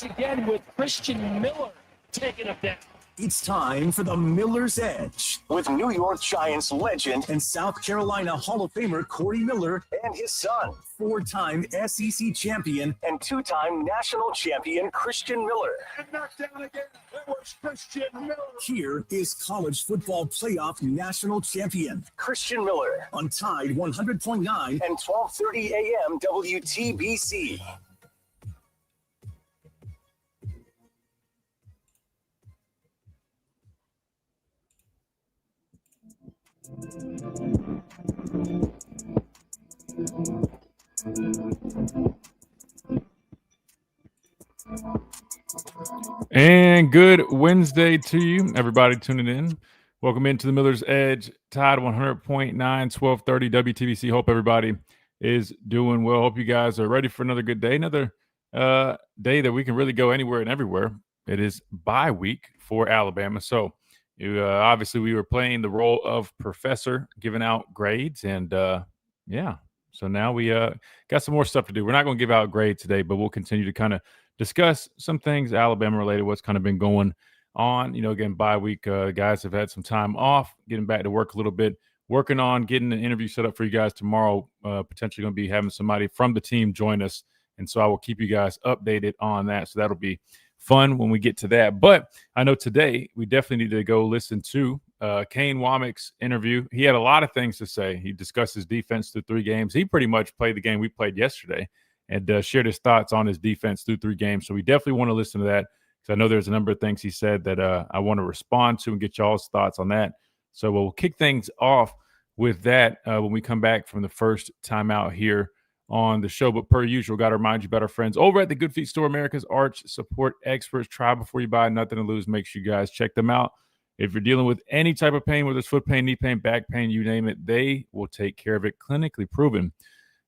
Again with Christian Miller taking him down. It's time for the Miller's Edge with New York Giants legend and South Carolina Hall of Famer Corey Miller and his son, four-time SEC champion and two-time national champion Christian Miller. And knocked down again. It was Christian Miller. Here is college football playoff national champion Christian Miller on Tide 100.9 and 12:30 a.m. WTBC. And good Wednesday to you, everybody tuning in. Welcome into the Miller's Edge, Tide 100.9, 1230 WTBC. Hope everybody is doing well. Hope you guys are ready for another good day, another day that we can really go anywhere and everywhere. It is bye week for Alabama. So obviously we were playing the role of professor, giving out grades. And so now we got some more stuff to do. We're not going to give out grades today, but we'll continue to kind of discuss some things Alabama related, what's kind of been going on. Again, bye week, guys have had some time off, getting back to work a little bit, working on getting an interview set up for you guys tomorrow. Potentially going to be having somebody from the team join us. And so I will keep you guys updated on that. So that'll be fun when we get to that. But I know today we definitely need to go listen to Kane Womack's interview. He had a lot of things to say. He discussed his defense through 3 games. He pretty much played the game we played yesterday and shared his thoughts on his defense through 3 games. So we definitely want to listen to that because I know there's a number of things he said that I want to respond to and get y'all's thoughts on that. So we'll kick things off with that when we come back from the first time out here on the show. But per usual, got to remind you about our friends over at the Good Feet Store, America's arch support experts. Try before you buy, nothing to lose. Make sure you guys check them out. If you're dealing with any type of pain, whether it's foot pain, knee pain, back pain, you name it, they will take care of it. Clinically proven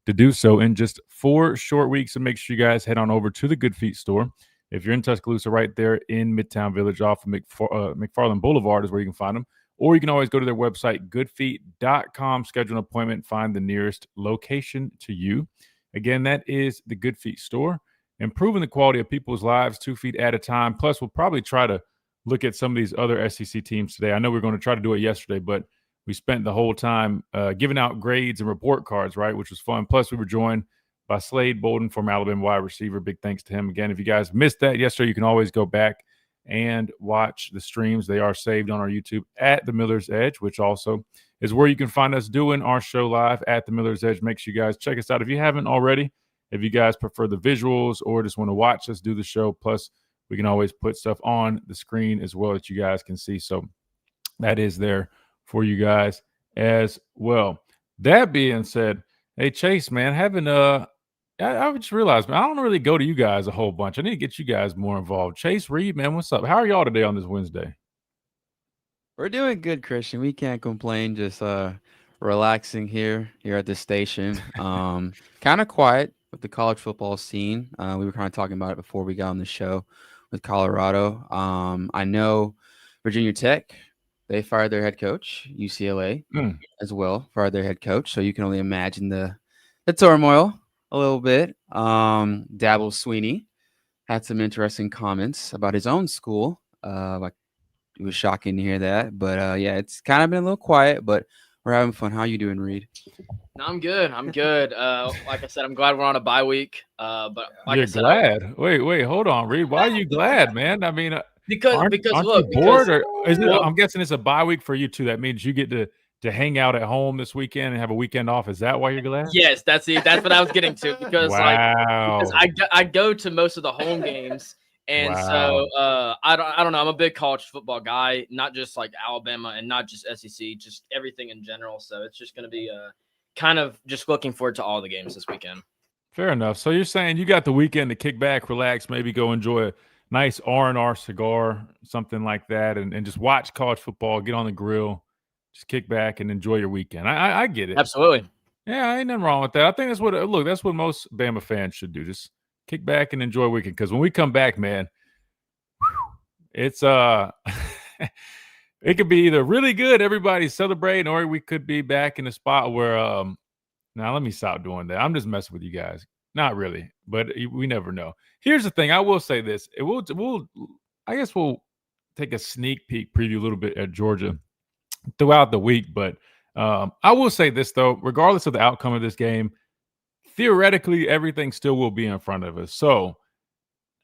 to do so in just 4 short weeks. So make sure you guys head on over to the Good Feet Store. If you're in Tuscaloosa, right there in Midtown Village off of McFarland Boulevard is where you can find them. Or you can always go to their website, goodfeet.com, schedule an appointment, find the nearest location to you. Again, that is the Good Feet Store. Improving the quality of people's lives 2 feet at a time. Plus, we'll probably try to look at some of these other SEC teams today. I know we were going to try to do it yesterday, but we spent the whole time giving out grades and report cards, right, which was fun. Plus, we were joined by Slade Bolden, former Alabama wide receiver. Big thanks to him. Again, if you guys missed that yesterday, you can always go back and watch the streams. They are saved on our YouTube at The Miller's Edge, which also is where you can find us doing our show live at The Miller's Edge. Make sure you guys check us out if you haven't already. If you guys prefer the visuals or just want to watch us do the show, plus we can always put stuff on the screen as well that you guys can see. So that is there for you guys as well. That being said, hey, Chase, man, I just realized, man, I don't really go to you guys a whole bunch. I need to get you guys more involved. Chase Reed, man, what's up? How are y'all today on this Wednesday? We're doing good, Christian. We can't complain. Just relaxing here at the station. Kind of quiet with the college football scene. We were kind of talking about it before we got on the show with Colorado. I know Virginia Tech, they fired their head coach. UCLA as well fired their head coach. So you can only imagine the turmoil a little bit. Dabble Sweeney had some interesting comments about his own school. It was shocking to hear that. But yeah, it's kind of been a little quiet, but we're having fun. How you doing, Reed? No, I'm good. Like I said, I'm glad we're on a bye week. But like You're I said, glad. Wait, hold on, Reed. Why are you glad, man? I mean, because aren't look, you bored, because, or is it? I'm guessing it's a bye week for you too. That means you get to hang out at home this weekend and have a weekend off. Is that why you're glad? yes, that's it. That's what I was getting to because Wow. I go to most of the home games. And so I don't know. I'm a big college football guy, not just like Alabama and not just SEC, just everything in general. So it's just going to be kind of just looking forward to all the games this weekend. Fair enough. So you're saying you got the weekend to kick back, relax, maybe go enjoy a nice R&R cigar, something like that, and just watch college football, get on the grill, just kick back and enjoy your weekend. I get it. Absolutely. Yeah, ain't nothing wrong with that. I think that's what most Bama fans should do. Just kick back and enjoy a weekend. Because when we come back, man, it's it could be either really good, everybody's celebrating, or we could be back in a spot where now let me stop doing that. I'm just messing with you guys. not really, but we never know. Here's the thing. I will say this. I guess we'll take a sneak peek preview a little bit at Georgia throughout the week. But I will say this, though, regardless of the outcome of this game, theoretically, everything still will be in front of us. So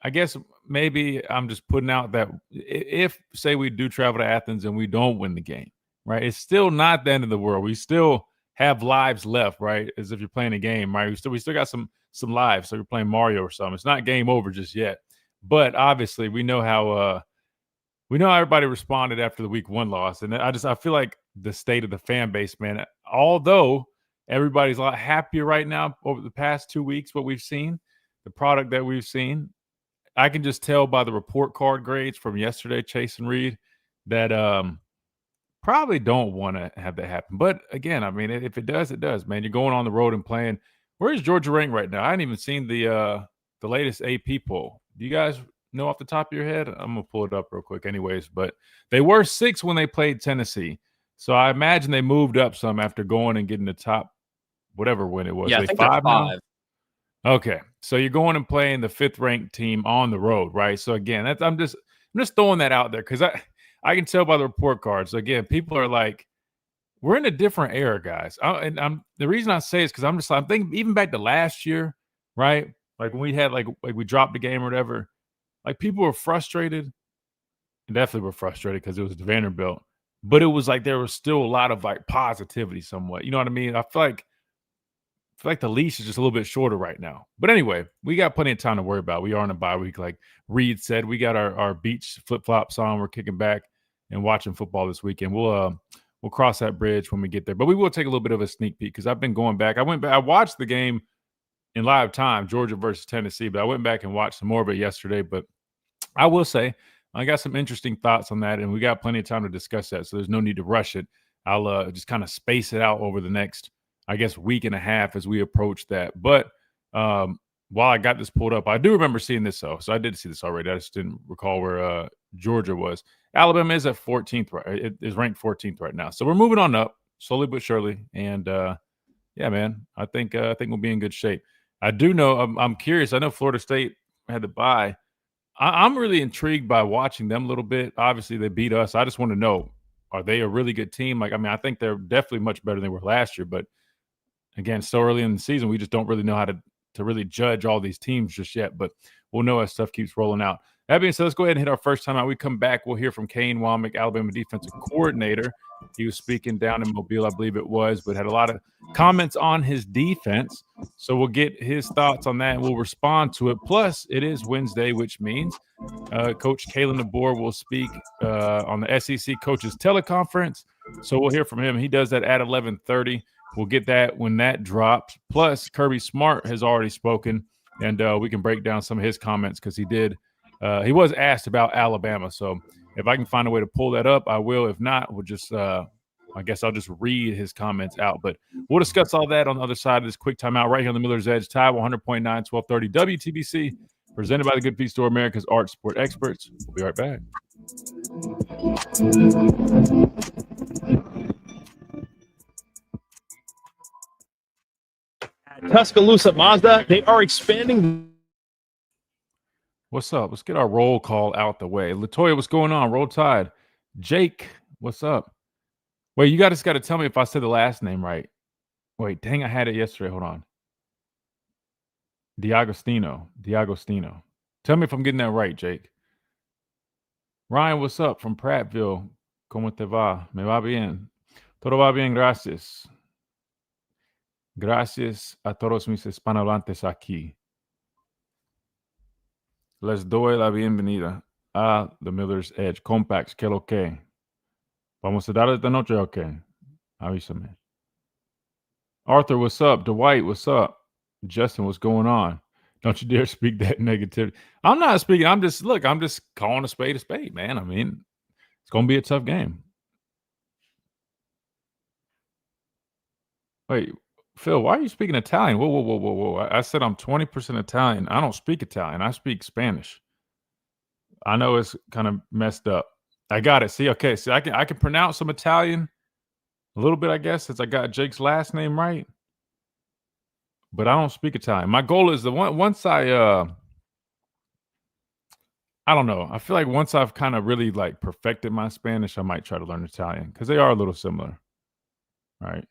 I guess maybe I'm just putting out that if, say, we do travel to Athens and we don't win the game, right, it's still not the end of the world. We still have lives left, right, as if you're playing a game, right? We still got some lives, so you're playing Mario or something. It's not game over just yet. But obviously, we know how everybody responded after the week 1 loss, and I feel like the state of the fan base, man. Although everybody's a lot happier right now over the past 2 weeks, what we've seen, the product that we've seen, I can just tell by the report card grades from yesterday, Chase and Reed, that probably don't want to have that happen. But again, I mean, if it does, it does, man. You're going on the road and playing. Where's Georgia ranked right now? I hadn't even seen the latest AP poll. Do you guys know off the top of your head? I'm gonna pull it up real quick, anyways. But they were 6 when they played Tennessee, so I imagine they moved up some after going and getting the top, whatever win it was. Yeah, they I think they're 5 now? 5. Okay, so you're going and playing the 5th ranked team on the road, right? So again, I'm just throwing that out there because I can tell by the report cards. Again, people are like, we're in a different era, guys. The reason I say is because I'm thinking even back to last year, right? Like when we had like we dropped the game or whatever, like people were frustrated. Definitely were frustrated because it was the Vanderbilt, but it was like there was still a lot of like positivity, somewhat. You know what I mean? I feel like the leash is just a little bit shorter right now. But anyway, we got plenty of time to worry about. We are on a bye week, like Reed said. We got our beach flip-flops on. We're kicking back and watching football this weekend. We'll cross that bridge when we get there. But we will take a little bit of a sneak peek because I've been going back. I watched the game in live time, Georgia versus Tennessee, but I went back and watched some more of it yesterday. But I will say I got some interesting thoughts on that, and we got plenty of time to discuss that, so there's no need to rush it. I'll just kind of space it out over the next, I guess, week and a half as we approach that. But while I got this pulled up, I do remember seeing this, though. So I did see this already. I just didn't recall where Georgia was. Alabama is at 14th, right? It is ranked 14th right now. So we're moving on up slowly but surely. And yeah, man, I think we'll be in good shape. I do know, I'm curious. I know Florida State had to bye. I'm really intrigued by watching them a little bit. Obviously, they beat us. I just want to know, are they a really good team? Like, I mean, I think they're definitely much better than they were last year. But again, so early in the season, we just don't really know how to really judge all these teams just yet. But we'll know as stuff keeps rolling out. That being said, let's go ahead and hit our first time out. We come back, we'll hear from Kane Womack, Alabama defensive coordinator. He was speaking down in Mobile, I believe it was, but had a lot of comments on his defense. So we'll get his thoughts on that, and we'll respond to it. Plus, it is Wednesday, which means Coach Kalen DeBoer will speak on the SEC Coaches Teleconference. So we'll hear from him. He does that at 11:30. We'll get that when that drops. Plus, Kirby Smart has already spoken, and we can break down some of his comments because he did. He was asked about Alabama, so if I can find a way to pull that up, I will. If not, we'll just I guess I'll just read his comments out. But we'll discuss all that on the other side of this quick timeout right here on the Miller's Edge. Tide 100.9, 1230 WTBC, presented by the Good Feet Store, America's art sport experts. We'll be right back. Tuscaloosa Mazda, they are expanding. What's up? Let's get our roll call out the way. Latoya, what's going on? Roll Tide. Jake, what's up? Wait, you guys got to tell me if I said the last name right. Wait, dang, I had it yesterday. Hold on. Diagostino. Tell me if I'm getting that right, Jake. Ryan, what's up from Prattville? ¿Cómo te va? Me va bien. Todo va bien, gracias. Gracias a todos mis hispanohablantes aquí. Les doy la bienvenida a The Miller's Edge. Compacts, que lo que. Vamos a dar esta noche, okay. Avísame. Arthur, what's up? Dwight, what's up? Justin, what's going on? Don't you dare speak that negativity. I'm not speaking. I'm just calling a spade, man. I mean, it's going to be a tough game. Wait, Phil, why are you speaking Italian? Whoa. I said I'm 20% Italian. I don't speak Italian. I speak Spanish. I know it's kind of messed up. I got it. See, okay. See, I can pronounce some Italian a little bit, I guess, since I got Jake's last name right. but I don't speak Italian. My goal is once I don't know. I feel like once I've kind of really like perfected my Spanish, I might try to learn Italian because they are a little similar, right?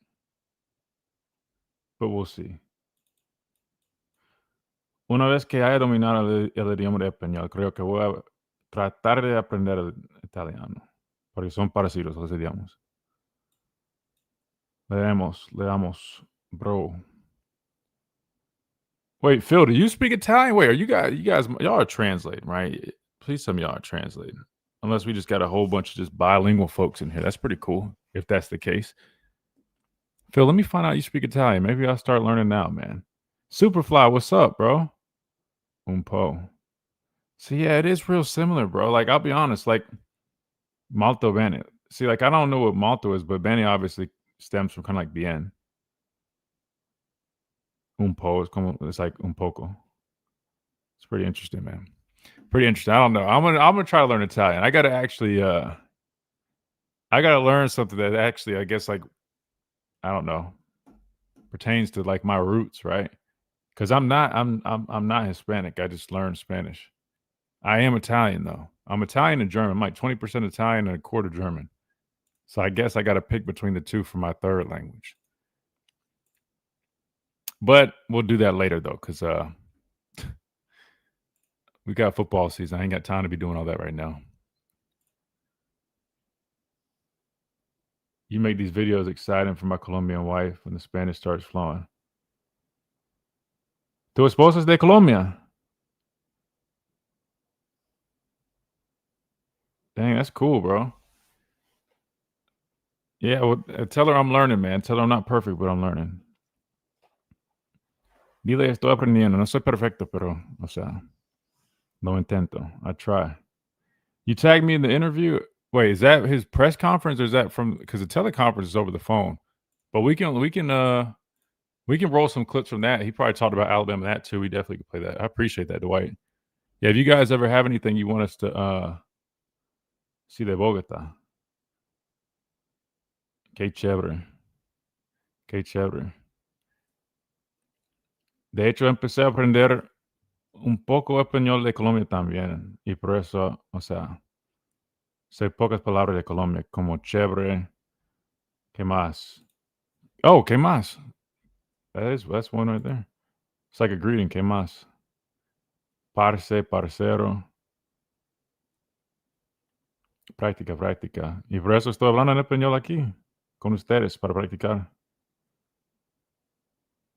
But we'll see. Una vez que haya dominado el idioma de español, creo que voy a tratar de aprender el italiano, porque son parecidos los idiomas. Leamos, bro. Wait, Phil, do you speak Italian? Wait, are you guys, y'all are translating, right? Please tell me y'all are translating. Unless we just got a whole bunch of just bilingual folks in here. That's pretty cool, if that's the case. Phil, let me find out you speak Italian. Maybe I'll start learning now, man. Superfly, what's up, bro? Un po'. So yeah, it is real similar, bro. Like, I'll be honest, like molto bene. See, like I don't know what molto is, but bene obviously stems from kind of like bien. Un po' is como, it's like un poco. It's pretty interesting, man. Pretty interesting. I don't know. I'm gonna try to learn Italian. I gotta actually I gotta learn something that actually, I guess, like, I don't know, pertains to like my roots, right? Because I'm not Hispanic. I just learned Spanish. I am Italian though. I'm Italian and German. I'm like 20% Italian and a quarter German. So I guess I got to pick between the two for my third language. But we'll do that later though, because we got football season. I ain't got time to be doing all that right now. You make these videos exciting for my Colombian wife when the Spanish starts flowing. Tu esposa es de Colombia. Dang, that's cool, bro. Yeah, well, tell her I'm learning, man. Tell her I'm not perfect, but I'm learning. Dile, estoy aprendiendo. No soy perfecto, pero, o sea, lo intento. I try. You tagged me in the interview. Wait, is that his press conference or is that from, because the teleconference is over the phone? But we can roll some clips from that. He probably talked about Alabama that too. We definitely could play that. I appreciate that, Dwight. Yeah, if you guys ever have anything you want us to see de Bogota. Qué chévere. Qué chévere. De hecho, empecé a aprender un poco español de Colombia también. Y por eso, o sea, sé pocas palabras de Colombia, como chévere. ¿Qué más? Oh, ¿qué más? That's one right there. It's like a greeting. ¿Qué más? Parce, parcero. Práctica, práctica. Y por eso estoy hablando en español aquí, con ustedes, para practicar.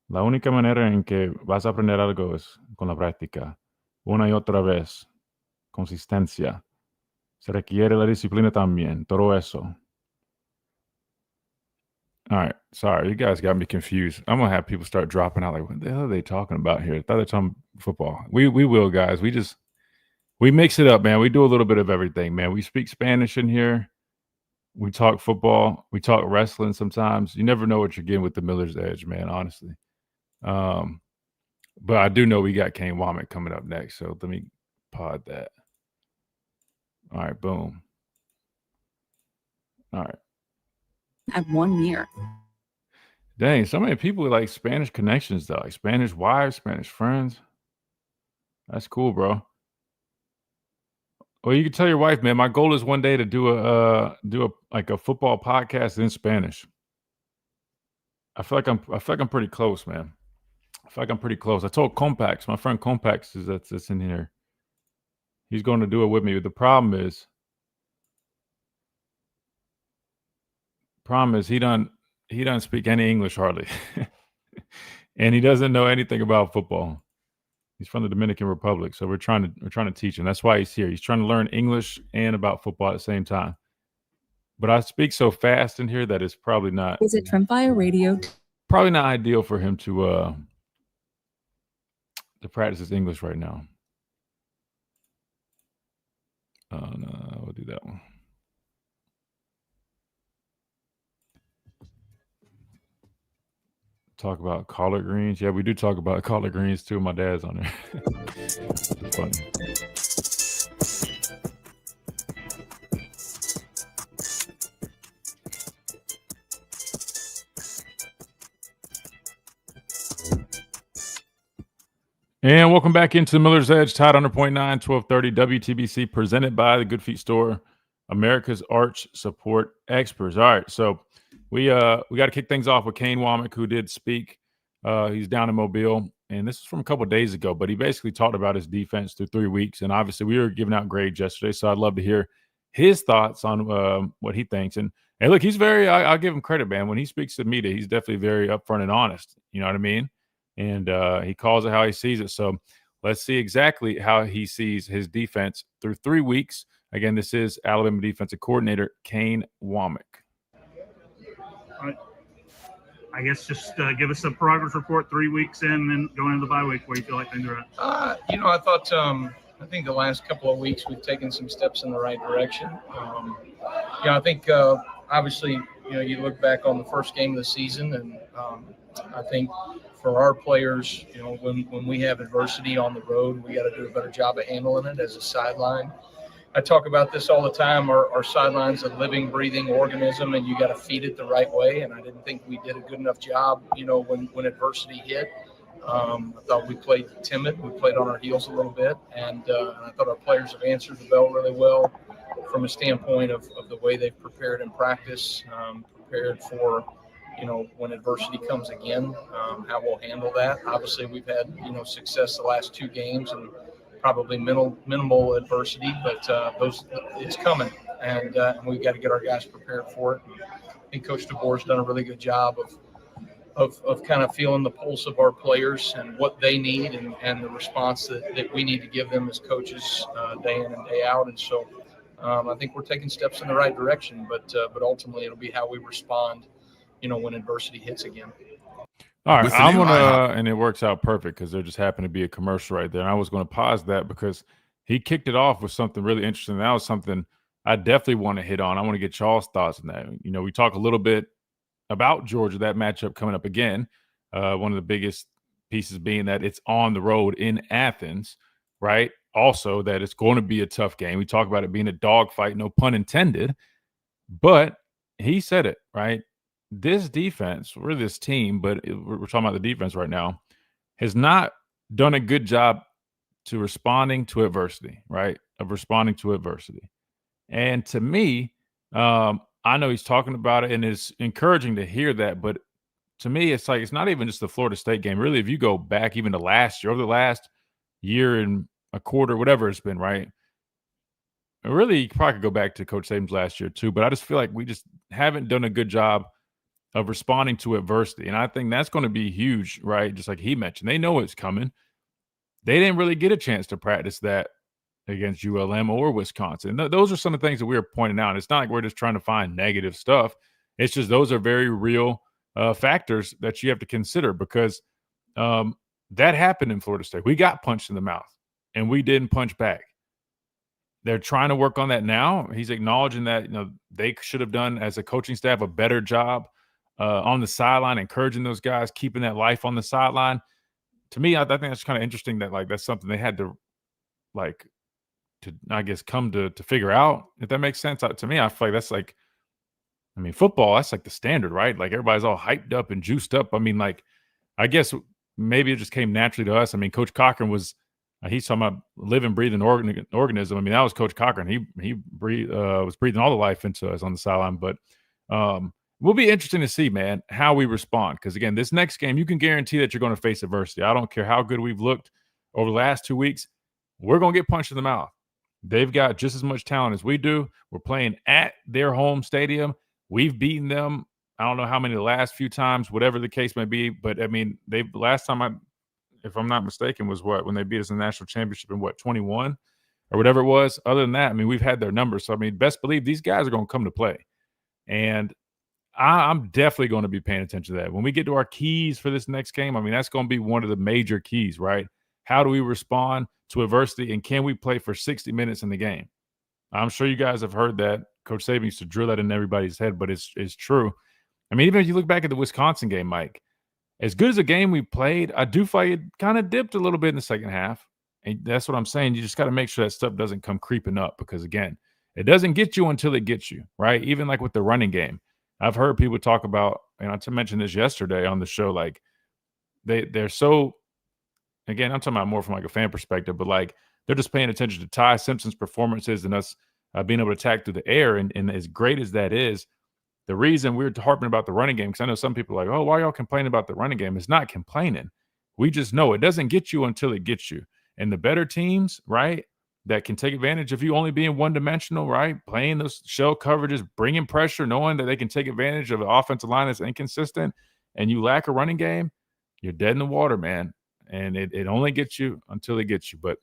La única manera en que vas a aprender algo es con la práctica. Una y otra vez. Consistencia. Se requiere la disciplina también. Todo eso. All right. Sorry, you guys got me confused. I'm going to have people start dropping out like, what the hell are they talking about here? I thought they're talking football. We will, guys. We mix it up, man. We do a little bit of everything, man. We speak Spanish in here. We talk football. We talk wrestling sometimes. You never know what you're getting with the Miller's Edge, man, honestly. But I do know we got Kane Womack coming up next, so let me pod that. All right, boom. All right. At 1 year. Dang, so many people with like Spanish connections though, like Spanish wives, Spanish friends. That's cool, bro. Well, you can tell your wife, man. My goal is one day to do a football podcast in Spanish. I feel like I'm pretty close, man. I feel like I'm pretty close. I told Compax, my friend Compax that's in here. He's going to do it with me. The problem is he doesn't speak any English hardly. And he doesn't know anything about football. He's from the Dominican Republic, so we're trying to teach him. That's why he's here. He's trying to learn English and about football at the same time. But I speak so fast in here that it's probably not. Visit Trimfire Radio. Probably not ideal for him to practice his English right now. No, we'll do that one. Talk about collard greens. Yeah, we do talk about collard greens too. My dad's on there. Funny. And welcome back into the Miller's Edge, tied under 0.9, 1230 WTBC, presented by the Good Feet Store, America's Arch Support Experts. All right, so we got to kick things off with Kane Womack, who did speak. He's down in Mobile, and this is from a couple of days ago, but he basically talked about his defense through 3 weeks. And obviously, we were giving out grades yesterday, so I'd love to hear his thoughts on what he thinks. And hey, look, he's I'll give him credit, man. When he speaks to media, he's definitely very upfront and honest. You know what I mean? And he calls it how he sees it. So let's see exactly how he sees his defense through 3 weeks. Again, this is Alabama defensive coordinator Kane Womack. I guess just give us a progress report 3 weeks in, and then going into the bye week. Where you feel like things are at? I thought I think the last couple of weeks we've taken some steps in the right direction. I think obviously you look back on the first game of the season, and I think for our players, when we have adversity on the road, we got to do a better job of handling it as a sideline. I talk about this all the time. Our sideline's a living, breathing organism, and you got to feed it the right way. And I didn't think we did a good enough job, when adversity hit. I thought we played timid. We played on our heels a little bit, and I thought our players have answered the bell really well from a standpoint of the way they've prepared in practice, prepared for when adversity comes again, how we'll handle that. Obviously, we've had success the last 2 games and probably minimal adversity, but it's coming, and we've got to get our guys prepared for it. And I think Coach DeBoer's done a really good job of kind of feeling the pulse of our players and what they need and the response that we need to give them as coaches day in and day out. And so I think we're taking steps in the right direction, but ultimately it'll be how we respond when adversity hits again. All right, I'm gonna, and it works out perfect because there just happened to be a commercial right there. And I was going to pause that because he kicked it off with something really interesting. That was something I definitely want to hit on. I want to get y'all's thoughts on that. We talk a little bit about Georgia, that matchup coming up again. One of the biggest pieces being that it's on the road in Athens, right? Also, that it's going to be a tough game. We talk about it being a dogfight, no pun intended. But he said it, right? This defense, we're this team, but we're talking about the defense right now, has not done a good job to responding to adversity, right? Of responding to adversity. And to me, I know he's talking about it and it's encouraging to hear that, but to me, it's like, it's not even just the Florida State game. Really, if you go back even to last year, over the last year and a quarter, whatever it's been, right? Really, you probably could go back to Coach Saban's last year too, but I just feel like we just haven't done a good job of responding to adversity. And I think that's going to be huge, right? Just like he mentioned, they know it's coming. They didn't really get a chance to practice that against ULM or Wisconsin. Those are some of the things that we were pointing out. It's not like we're just trying to find negative stuff. It's just those are very real factors that you have to consider because that happened in Florida State. We got punched in the mouth and we didn't punch back. They're trying to work on that now. He's acknowledging that they should have done as a coaching staff a better job on the sideline, encouraging those guys, keeping that life on the sideline. To me, I think that's kind of interesting that that's something they had to I guess come to figure out, if that makes sense. To me, I feel like that's football, that's like the standard, right? Like everybody's all hyped up and juiced up. I guess maybe it just came naturally to us. Coach Cochran was he's talking about living, breathing organism. That was Coach Cochran. He was breathing all the life into us on the sideline. But will be interesting to see, man, how we respond. Because, again, this next game, you can guarantee that you're going to face adversity. I don't care how good we've looked over the last 2 weeks. We're going to get punched in the mouth. They've got just as much talent as we do. We're playing at their home stadium. We've beaten them. I don't know how many the last few times, whatever the case may be. But, last time if I'm not mistaken, was when they beat us in the national championship in 21 or whatever it was. Other than that, we've had their numbers. So, best believe these guys are going to come to play. And I'm definitely going to be paying attention to that. When we get to our keys for this next game, that's going to be one of the major keys, right? How do we respond to adversity, and can we play for 60 minutes in the game? I'm sure you guys have heard that. Coach Saban used to drill that in everybody's head, but it's true. Even if you look back at the Wisconsin game, Mike, as good as a game we played, I do feel like it kind of dipped a little bit in the second half. And that's what I'm saying. You just got to make sure that stuff doesn't come creeping up because, again, it doesn't get you until it gets you, right? Even like with the running game. I've heard people talk about, and I mentioned this yesterday on the show, they're so again, I'm talking about more from like a fan perspective, but like they're just paying attention to Ty Simpson's performances and us being able to attack through the air. And as great as that is, the reason we're harping about the running game, because I know some people are like, oh, why y'all complaining about the running game? It's not complaining. We just know it doesn't get you until it gets you. And the better teams, right, that can take advantage of you only being one-dimensional, right, playing those shell coverages, bringing pressure, knowing that they can take advantage of an offensive line that's inconsistent, and you lack a running game, you're dead in the water, man. And it only gets you until it gets you. But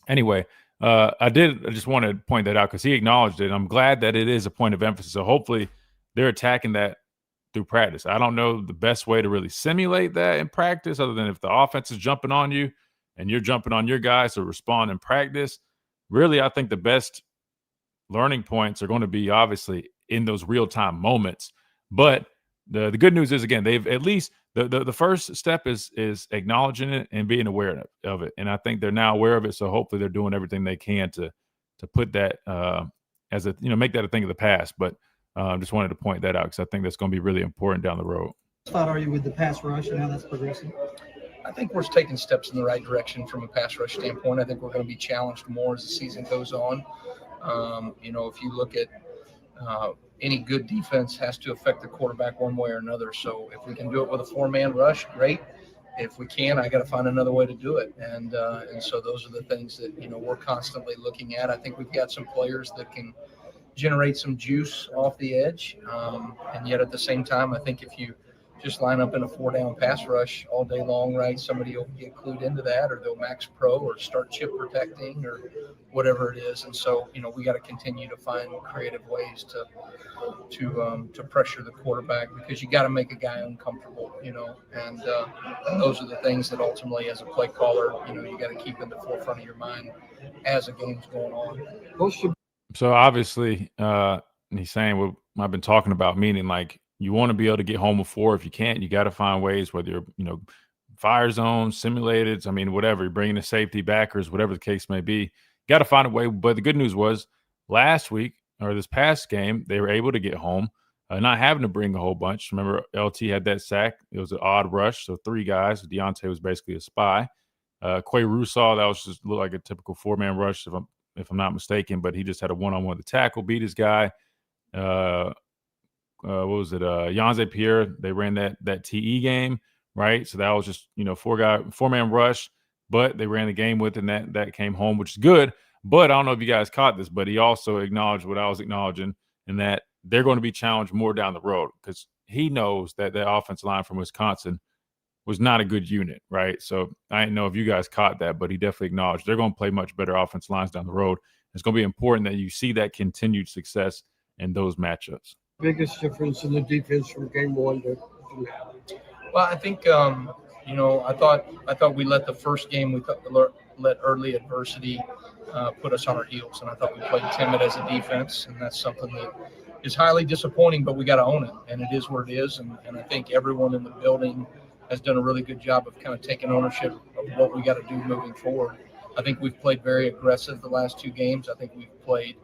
anyway, I just want to point that out because he acknowledged it. I'm glad that it is a point of emphasis. So hopefully they're attacking that through practice. I don't know the best way to really simulate that in practice other than if the offense is jumping on you and you're jumping on your guys to respond in practice. Really, I think the best learning points are going to be obviously in those real-time moments. But the good news is, again, they've at least the first step is acknowledging it and being aware of it. And I think they're now aware of it. So hopefully they're doing everything they can to put that as a, make that a thing of the past. But just wanted to point that out because I think that's going to be really important down the road. How are you with the pass rush and how that's progressing? I think we're taking steps in the right direction from a pass rush standpoint. I think we're going to be challenged more as the season goes on. If you look at any good defense has to affect the quarterback one way or another. So if we can do it with a 4-man rush, great. If we can, I got to find another way to do it. And so those are the things that, we're constantly looking at. I think we've got some players that can generate some juice off the edge. And yet at the same time, I think if you just line up in a 4-down pass rush all day long, right, somebody will get clued into that, or they'll max pro or start chip protecting or whatever it is. And so, we got to continue to find creative ways to pressure the quarterback because you got to make a guy uncomfortable, and those are the things that ultimately as a play caller, you got to keep in the forefront of your mind as a game's going on. So obviously, he's saying what I've been talking about, meaning like you want to be able to get home with 4. If you can't, you got to find ways, whether you're, fire zones, simulateds, whatever, you're bringing the safety backers, whatever the case may be, got to find a way. But the good news was last week or this past game, they were able to get home, not having to bring a whole bunch. Remember, LT had that sack. It was an odd rush. So 3 guys. Deontay was basically a spy. Quay Russaw, that was just looked like a typical 4-man rush, if I'm not mistaken, but he just had a one-on-one with the tackle, beat his guy. What was it? Yanze Pierre, they ran that TE game, right? So that was just, 4-man rush, but they ran the game with, and that came home, which is good. But I don't know if you guys caught this, but he also acknowledged what I was acknowledging, and that they're going to be challenged more down the road because he knows that the offensive line from Wisconsin was not a good unit, right? So I didn't know if you guys caught that, but he definitely acknowledged they're going to play much better offensive lines down the road. It's going to be important that you see that continued success in those matchups. Biggest difference in the defense from game 1 to now? Well, I think I thought we let the first game let early adversity put us on our heels, and I thought we played timid as a defense, and that's something that is highly disappointing. But we got to own it, and it is what it is. And I think everyone in the building has done a really good job of kind of taking ownership of what we got to do moving forward. I think we've played very aggressive the last 2 games. I think we've played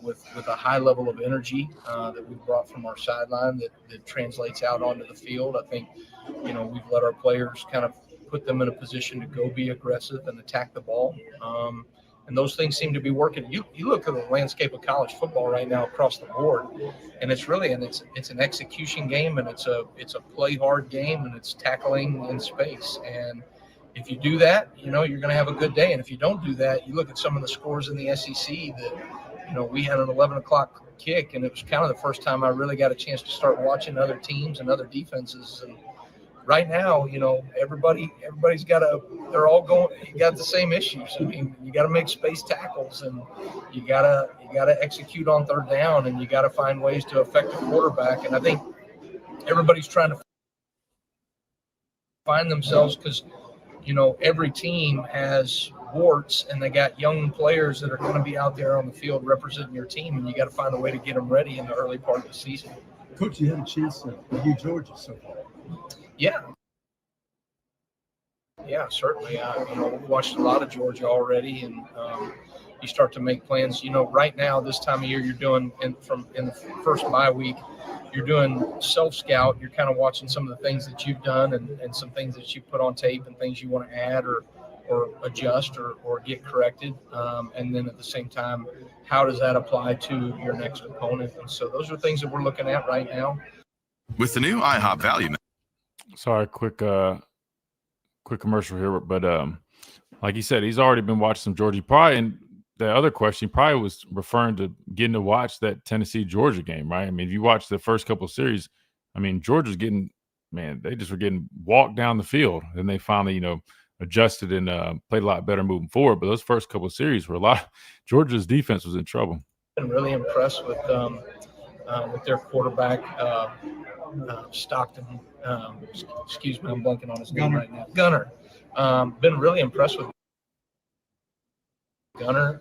with a high level of energy that we've brought from our sideline that translates out onto the field. I think, we've let our players kind of put them in a position to go be aggressive and attack the ball. And those things seem to be working. You look at the landscape of college football right now across the board, and it's really it's an execution game, and it's a play hard game, and it's tackling in space. And if you do that, you're going to have a good day. And if you don't do that, you look at some of the scores in the SEC that, we had an 11 o'clock kick, and it was kind of the first time I really got a chance to start watching other teams and other defenses. And right now, everybody's they're all you got the same issues. You got to make space tackles, and you got to execute on 3rd down, and you got to find ways to affect the quarterback. And I think everybody's trying to find themselves because, every team has warts, and they got young players that are going to be out there on the field representing your team, and you got to find a way to get them ready in the early part of the season. Coach, you had a chance to review Georgia so far. Yeah, certainly. We've watched a lot of Georgia already, and you start to make plans. Right now, this time of year, you're doing in the first bye week, you're doing self-scout. You're kind of watching some of the things that you've done and some things that you put on tape and things you want to add or adjust or get corrected. And then at the same time, how does that apply to your next opponent? And so those are things that we're looking at right now. With the new IHOP value. Sorry, quick commercial here, but like he said, he's already been watching some Georgia. Probably, and the other question, he probably was referring to getting to watch that Tennessee-Georgia game, right? I mean, if you watch the first couple of series, I mean, Georgia's getting, man, they just were getting walked down the field. Then they finally, adjusted and played a lot better moving forward. But those first couple of series were Georgia's defense was in trouble. Been really impressed with their quarterback, Stockton. Excuse me, I'm blanking on his name right now. Gunner. Been really impressed with Gunner.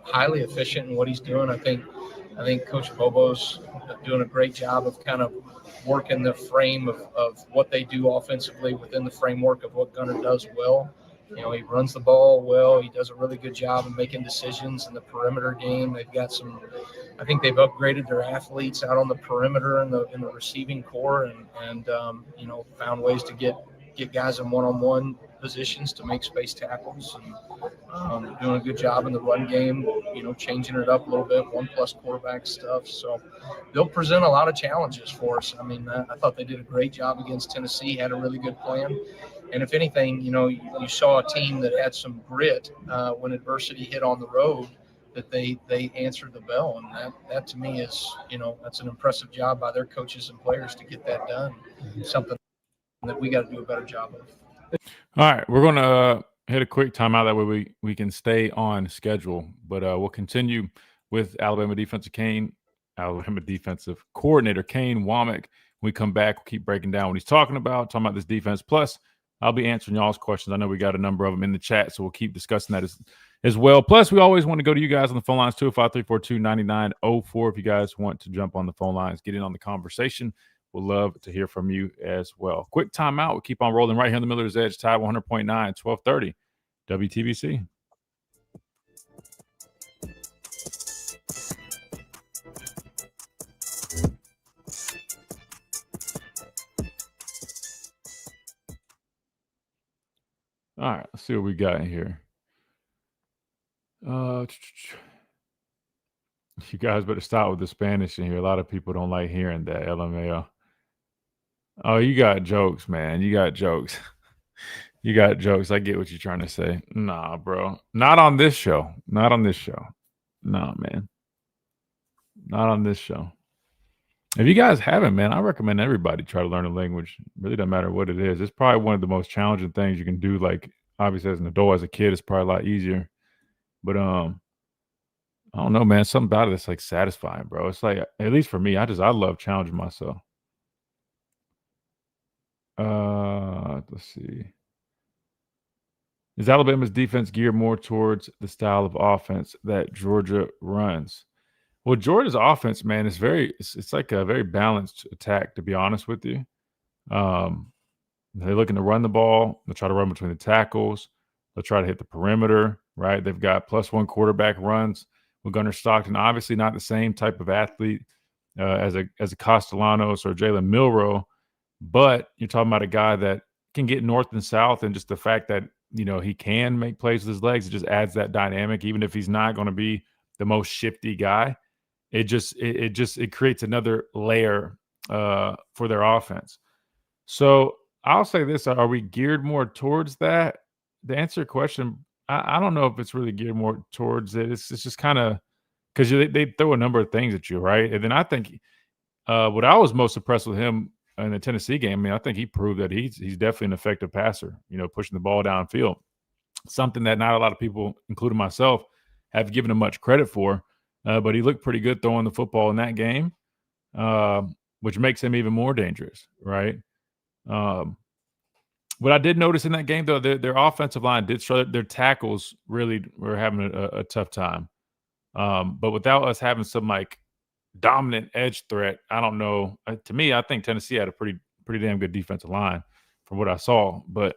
Highly efficient in what he's doing. I think Coach Bobo's doing a great job of kind of working the frame of what they do offensively within the framework of what Gunner does well. He runs the ball well. He does a really good job of making decisions in the perimeter game. They've got I think they've upgraded their athletes out on the perimeter in the receiving core and found ways to get guys in one-on-one positions to make space tackles and doing a good job in the run game, changing it up a little bit, 1+ quarterback stuff. So they'll present a lot of challenges for us. I mean, I thought they did a great job against Tennessee, had a really good plan. And if anything, you saw a team that had some grit when adversity hit on the road, that they answered the bell. And that to me is, that's an impressive job by their coaches and players to get that done. Something that we got to do a better job of. All right, we're going to hit a quick timeout. That way we can stay on schedule. But we'll continue with Alabama defensive coordinator Kane Womack. When we come back, we'll keep breaking down what he's talking about this defense. Plus, I'll be answering y'all's questions. I know we got a number of them in the chat, so we'll keep discussing that as well. Plus, we always want to go to you guys on the phone lines, 205-342-9904. If you guys want to jump on the phone lines, get in on the conversation. We'll love to hear from you as well. Quick timeout. We'll keep on rolling right here on the Miller's Edge, Tide 100.9, 1230, WTBC. All right, let's see what we got in here. You guys better stop with the Spanish in here. A lot of people don't like hearing that, LMAO. Oh, you got jokes, man. You got jokes. You got jokes. I get what you're trying to say. Nah, bro. Not on this show. Not on this show. Nah, man. Not on this show. If you guys haven't, man, I recommend everybody try to learn a language. It really doesn't matter what it is. It's probably one of the most challenging things you can do. Like, obviously, as an adult, as a kid, it's probably a lot easier. But I don't know, man. Something about it that's like satisfying, bro. It's like, at least for me, I love challenging myself. Let's see. Is Alabama's defense geared more towards the style of offense that Georgia runs? Well, Georgia's offense, man, is it's like a very balanced attack, to be honest with you. They're looking to run the ball. They'll try to run between the tackles. They'll try to hit the perimeter, right? They've got +1 quarterback runs with Gunnar Stockton. Obviously not the same type of athlete as a Castellanos or Jalen Milroe, but you're talking about a guy that can get north and south, and just the fact that, he can make plays with his legs, it just adds that dynamic. Even if he's not going to be the most shifty guy, it creates another layer for their offense. So I'll say this: are we geared more towards that? To answer your question, I don't know if it's really geared more towards it. It's just kind of because they throw a number of things at you, right? And then I think what I was most impressed with him in the Tennessee game, I mean, I think he proved that he's definitely an effective passer, pushing the ball downfield. Something that not a lot of people, including myself, have given him much credit for. But he looked pretty good throwing the football in that game, which makes him even more dangerous, right? What I did notice in that game, though, their offensive line did show that their tackles really were having a tough time. But without us having some like dominant edge threat, I don't know. To me, I think Tennessee had a pretty damn good defensive line from what I saw. But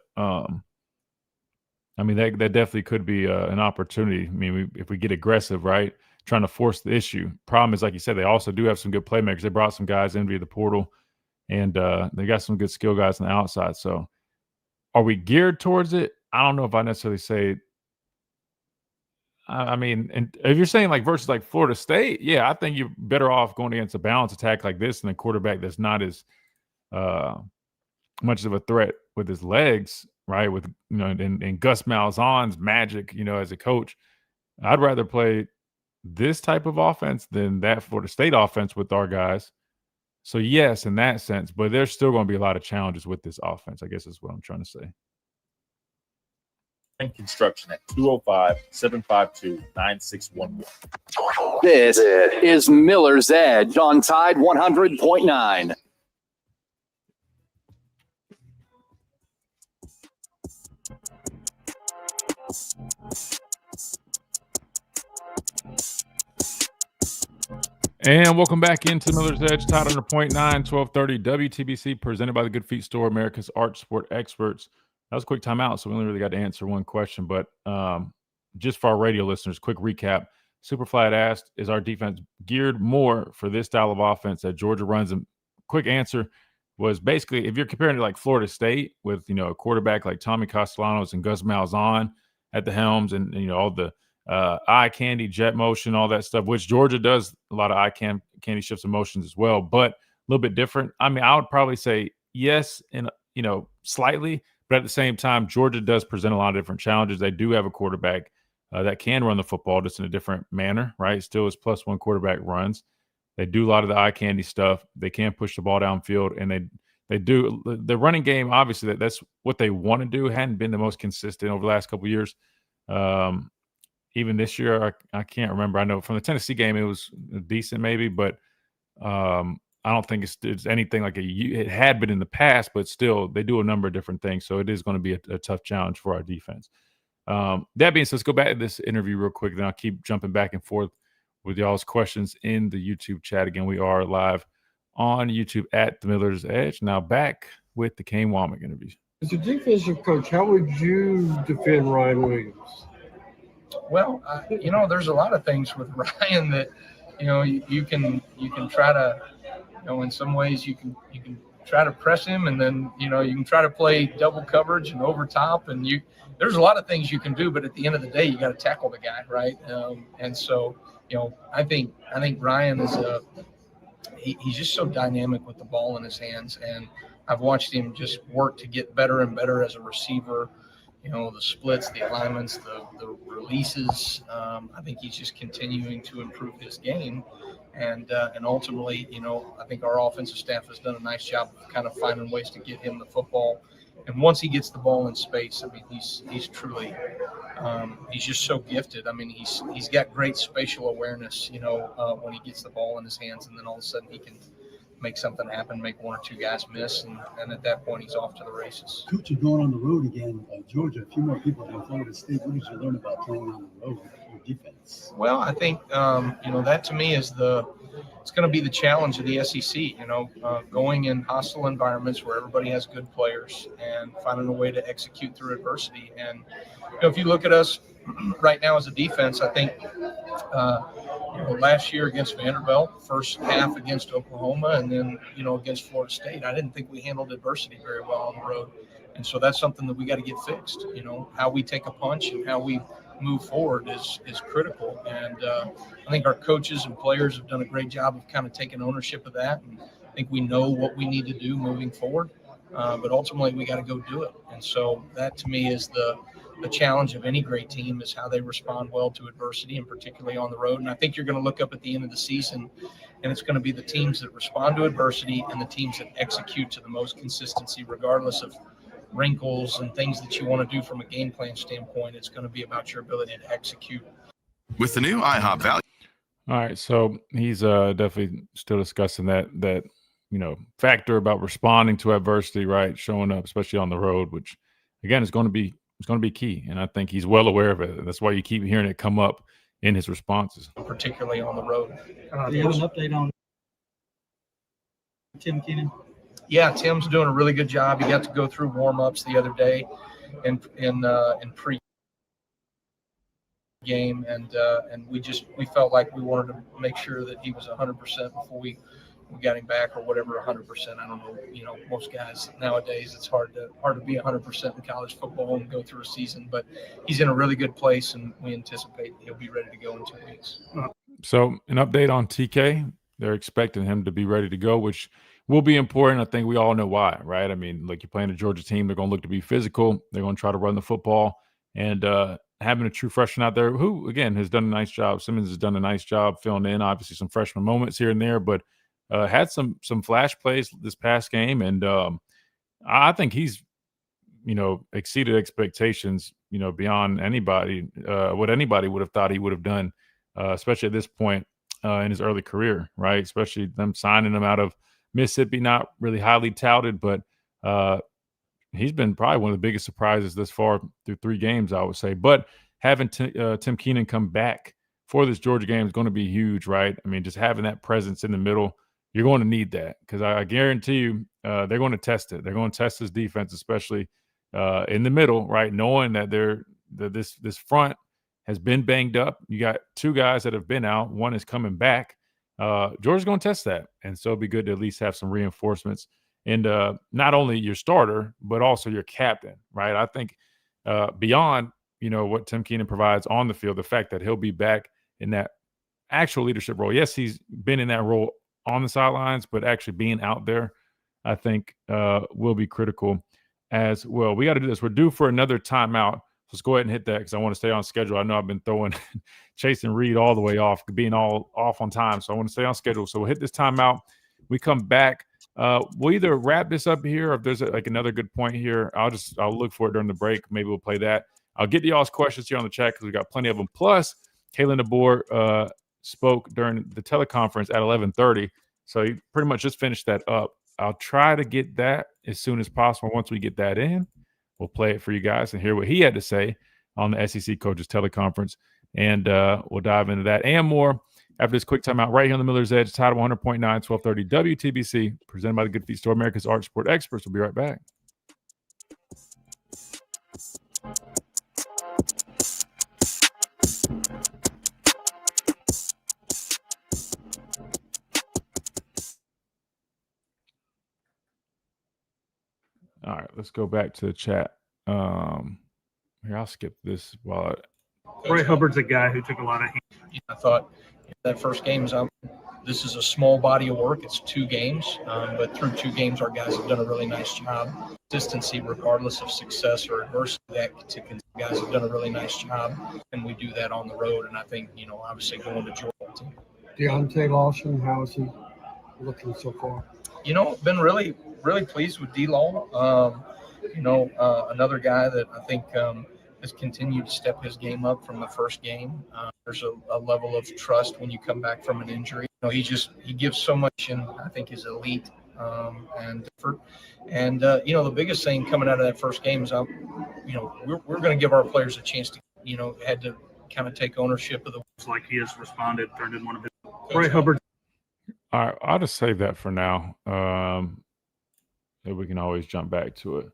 I mean, that definitely could be an opportunity. I mean, if we get aggressive, right, trying to force the issue. Problem is, like you said, they also do have some good playmakers. They brought some guys in via the portal, and they got some good skill guys on the outside. So are we geared towards it? I don't know if I necessarily say I mean, and if you're saying like versus like Florida State, yeah, I think you're better off going against a balanced attack like this than a quarterback that's not as uh, much of a threat with his legs, right? With and Gus Malzahn's magic, as a coach. I'd rather play this type of offense than that Florida State offense with our guys. So yes, in that sense, but there's still going to be a lot of challenges with this offense, I guess is what I'm trying to say. And construction at 205-752-9611. This is Miller's Edge on Tide 100.9. And welcome back into Miller's Edge, Tide 100.9, 1230 WTBC, presented by the Good Feet Store, America's Arch Sport Experts. That was a quick timeout, so we only really got to answer one question. But just for our radio listeners, quick recap. Superfly had asked, is our defense geared more for this style of offense that Georgia runs? And quick answer was basically, if you're comparing it like Florida State with, a quarterback like Tommy Castellanos and Gus Malzahn at the helms and all the eye candy, jet motion, all that stuff, which Georgia does a lot of eye candy shifts and motions as well, but a little bit different. I mean, I would probably say yes, and slightly, but at the same time, Georgia does present a lot of different challenges. They do have a quarterback that can run the football just in a different manner, right? Still is +1 quarterback runs. They do a lot of the eye candy stuff. They can push the ball downfield, and they do the running game. Obviously, that's what they want to do. Hadn't been the most consistent over the last couple of years. Even this year, I can't remember. I know from the Tennessee game, it was decent maybe, but I don't think it's anything like it had been in the past, but still they do a number of different things. So it is going to be a tough challenge for our defense. That being said, let's go back to this interview real quick. Then I'll keep jumping back and forth with y'all's questions in the YouTube chat. Again, we are live on YouTube at the Miller's Edge. Now back with the Kane Womack interview. As a defensive coach, how would you defend Ryan Williams? Well, there's a lot of things with Ryan that, you can try to, in some ways you can try to press him, and then, you can try to play double coverage and over top, and there's a lot of things you can do, but at the end of the day, you got to tackle the guy, right? And so, I think Ryan is he's just so dynamic with the ball in his hands, and I've watched him just work to get better and better as a receiver. The splits, the alignments, the releases. I think he's just continuing to improve his game. And ultimately, I think our offensive staff has done a nice job of kind of finding ways to get him the football. And once he gets the ball in space, I mean, he's truly he's just so gifted. I mean, he's got great spatial awareness, when he gets the ball in his hands, and then all of a sudden he can make something happen, make one or two guys miss, and at that point he's off to the races. Coach, you're going on the road again, Georgia. A few more people than Florida State. What did you learn about going on the road for defense? Well, I think that to me is it's going to be the challenge of the SEC. Going in hostile environments where everybody has good players and finding a way to execute through adversity. And if you look at us right now as a defense, I think. Last year against Vanderbilt, first half against Oklahoma, and then, against Florida State, I didn't think we handled adversity very well on the road. And so that's something that we got to get fixed. How we take a punch and how we move forward is critical. And I think our coaches and players have done a great job of kind of taking ownership of that. And I think we know what we need to do moving forward. But ultimately, we got to go do it. And so that, to me, is the challenge of any great team, is how they respond well to adversity, and particularly on the road. And I think you're going to look up at the end of the season, and it's going to be the teams that respond to adversity and the teams that execute to the most consistency, regardless of wrinkles and things that you want to do from a game plan standpoint. It's going to be about your ability to execute. With the new IHOP value. All right, so he's definitely still discussing that factor about responding to adversity, right? Showing up, especially on the road, which again is going to be key, and I think he's well aware of it. That's why you keep hearing it come up in his responses, particularly on the road. Do you have an update on Tim Keenan? Yeah, Tim's doing a really good job. He got to go through warm-ups the other day in pre. game, and we felt like we wanted to make sure that he was 100% before we got him back, or whatever 100%. I don't know. You know, most guys nowadays, it's hard to be 100% in college football and go through a season. But he's in a really good place, and we anticipate he'll be ready to go in 2 weeks. So an update on TK. They're expecting him to be ready to go, which will be important. I think we all know why, right? I mean, like, you're playing a Georgia team. They're going to look to be physical. They're going to try to run the football. And having a true freshman out there who, again, has done a nice job. Simmons has done a nice job filling in, obviously, some freshman moments here and there, but had some flash plays this past game. And I think he's, exceeded expectations, beyond anybody, what anybody would have thought he would have done, especially at this point in his early career, right? Especially them signing him out of Mississippi, not really highly touted, but he's been probably one of the biggest surprises this far through 3 games, I would say. But having Tim Keenan come back for this Georgia game is going to be huge, right? I mean, just having that presence in the middle, you're going to need that, because I guarantee you they're going to test it. They're going to test this defense, especially in the middle, right? Knowing that this front has been banged up. You got 2 guys that have been out. One is coming back. Georgia's going to test that, and so it'd be good to at least have some reinforcements. And not only your starter, but also your captain, right? I think beyond, what Tim Keenan provides on the field, the fact that he'll be back in that actual leadership role. Yes, he's been in that role on the sidelines, but actually being out there, I think will be critical as well. We got to do this. We're due for another timeout. Let's go ahead and hit that, because I want to stay on schedule. I know I've been chasing Reed all the way off, being all off on time. So I want to stay on schedule. So we'll hit this timeout. We come back. We'll either wrap this up here, or if there's another good point here, I'll look for it during the break. Maybe we'll play that. I'll get to y'all's questions here on the chat, because we got plenty of them. Plus, Kalen DeBoer spoke during the teleconference at 11:30. So he pretty much just finished that up. I'll try to get that as soon as possible. Once we get that in, we'll play it for you guys and hear what he had to say on the SEC coaches teleconference. And we'll dive into that and more after this quick timeout right here on the Miller's Edge, Title 100.9, 1230 WTBC, presented by the Good Feet Store, America's Art Sport Experts. We'll be right back. All right, let's go back to the chat. Here, I'll skip this while Roy Hubbard's a guy who took a lot of heat. I thought that first game this is a small body of work. It's 2 games, but through 2 games, our guys have done a really nice job. Consistency, regardless of success or adversity, guys have done a really nice job, and we do that on the road. And I think, obviously going to Georgia. Deontay Lawson, how is he looking so far? Been really, really pleased with D-Law. Another guy that I think has continued to step his game up from the first game. There's a level of trust when you come back from an injury. He gives so much, and I think is elite and effort. And the biggest thing coming out of that first game is, we're going to give our players a chance to, had to kind of take ownership of the. Like he has responded, turned in one of his. Roy Hubbard. All right, I'll just save that for now. We can always jump back to it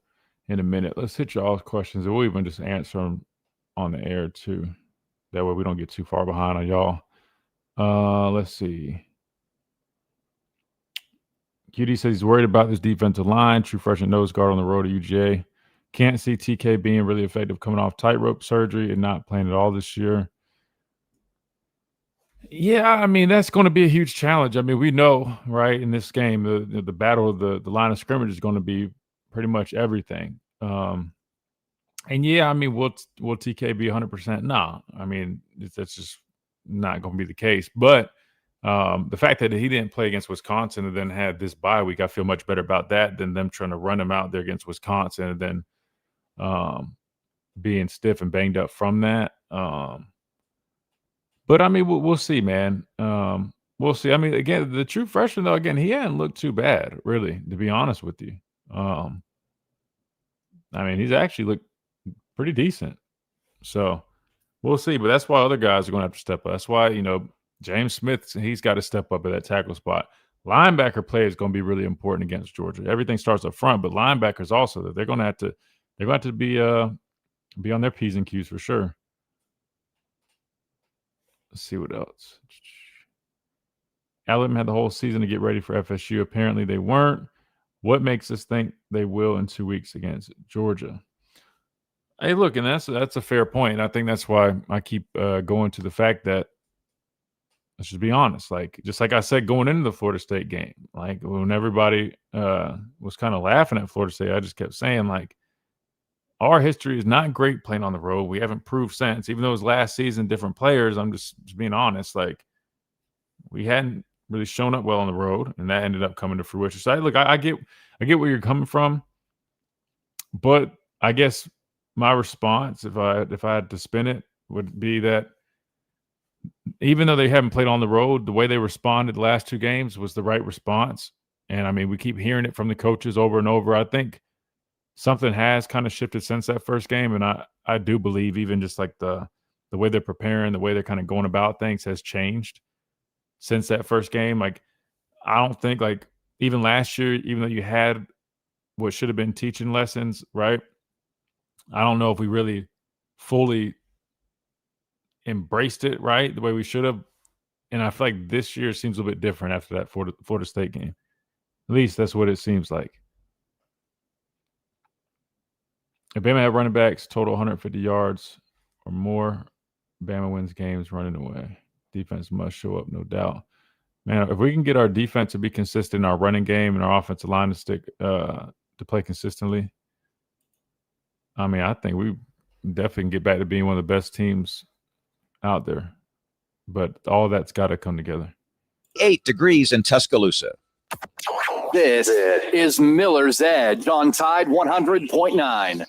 in a minute. Let's hit y'all's questions, and we'll even just answer them on the air too. That way we don't get too far behind on y'all. Let's see. QD says he's worried about this defensive line. True freshman nose guard on the road to UGA. Can't see TK being really effective coming off tightrope surgery and not playing at all this year. Yeah, I mean, that's going to be a huge challenge. I mean, we know, right, in this game, the battle of the line of scrimmage is going to be pretty much everything. And yeah, I mean, will TK be 100%? No, I mean, that's just not going to be the case. But the fact that he didn't play against Wisconsin and then had this bye week, I feel much better about that than them trying to run him out there against Wisconsin and then being stiff and banged up from that. But I mean, we'll see, man. We'll see. I mean, again, the true freshman, though, again, he hadn't looked too bad, really, to be honest with you. I mean, he's actually looked pretty decent. So we'll see. But that's why other guys are going to have to step up. That's why, James Smith, he's got to step up at that tackle spot. Linebacker play is going to be really important against Georgia. Everything starts up front, but linebackers also, they're going to have to be on their P's and Q's for sure. Let's see what else. Alabama had the whole season to get ready for FSU. Apparently they weren't. What makes us think they will in 2 weeks against Georgia? Hey, look, and that's a fair point. I think that's why I keep going to the fact that, let's just be honest, like just like I said going into the Florida State game, like when everybody was kind of laughing at Florida State, I just kept saying, like, our history is not great playing on the road. We haven't proved since, even though it was last season, different players. I'm just being honest, like we hadn't really shown up well on the road, and that ended up coming to fruition. So look, I get where you're coming from, but I guess my response, if I had to spin it, would be that even though they haven't played on the road, the way they responded the last 2 games was the right response. And I mean, we keep hearing it from the coaches over and over. I think something has kind of shifted since that first game, and I do believe even just like the way they're preparing, the way they're kind of going about things has changed since that first game. Like, I don't think, like, even last year, even though you had what should have been teaching lessons, right? I don't know if we really fully embraced it, right, the way we should have. And I feel like this year seems a little bit different after that Florida State game. At least that's what it seems like. If Bama had running backs total 150 yards or more, Bama wins games running away. Defense must show up, no doubt. Man, if we can get our defense to be consistent in our running game and our offensive line to stick to play consistently, I mean, I think we definitely can get back to being one of the best teams out there. But all that's got to come together. 8 degrees in Tuscaloosa. This is Miller's Edge on Tide 100.9.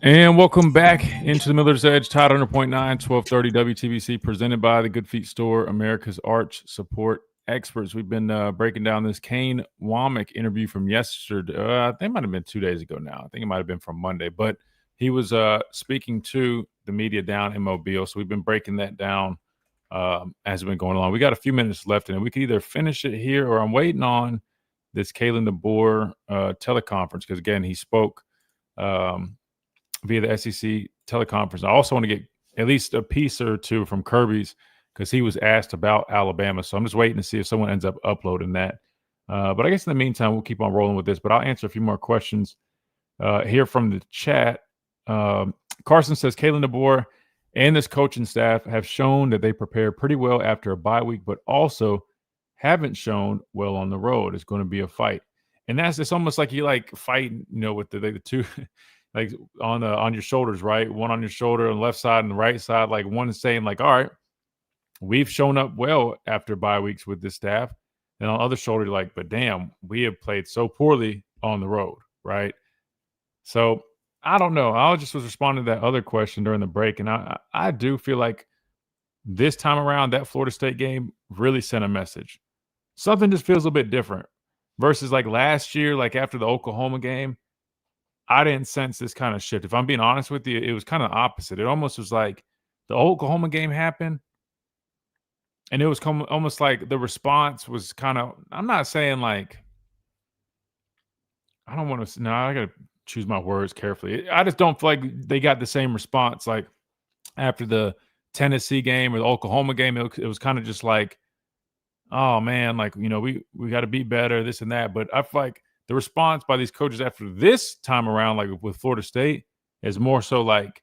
And welcome back into the Miller's Edge, Tide 100.9, 1230 WTBC, presented by the Good Feet Store, America's Arch Support Experts. We've been breaking down this Kane Womack interview from yesterday. I think it might have been 2 days ago now. I think it might have been from Monday. But he was speaking to the media down in Mobile. So we've been breaking that down as we've been going along. We got a few minutes left in it. We could either finish it here, or I'm waiting on this Kalen DeBoer teleconference, because, again, he spoke via the SEC teleconference. I also want to get at least a piece or two from Kirby's, because he was asked about Alabama. So I'm just waiting to see if someone ends up uploading that. But I guess in the meantime, we'll keep on rolling with this. But I'll answer a few more questions here from the chat. Carson says, Kalen DeBoer and this coaching staff have shown that they prepare pretty well after a bye week, but also haven't shown well on the road. It's going to be a fight. And it's almost like you like fighting, with the two – like on your shoulders, right? One on your shoulder on the left side and the right side. Like, one is saying, like, all right, we've shown up well after bye weeks with this staff. And on the other shoulder, like, but damn, we have played so poorly on the road, right? So I don't know. I just was responding to that other question during the break. And I do feel like this time around, that Florida State game really sent a message. Something just feels a little bit different versus like last year, like after the Oklahoma game. I didn't sense this kind of shift. If I'm being honest with you, it was kind of opposite. It almost was like the Oklahoma game happened, and it was almost like the response was kind of, I'm not saying like, I don't want to, no, I got to choose my words carefully. I just don't feel like they got the same response like after the Tennessee game or the Oklahoma game. It was kind of just like, oh man, like, we got to be better, this and that. But I feel like the response by these coaches after this time around, like with Florida State, is more so like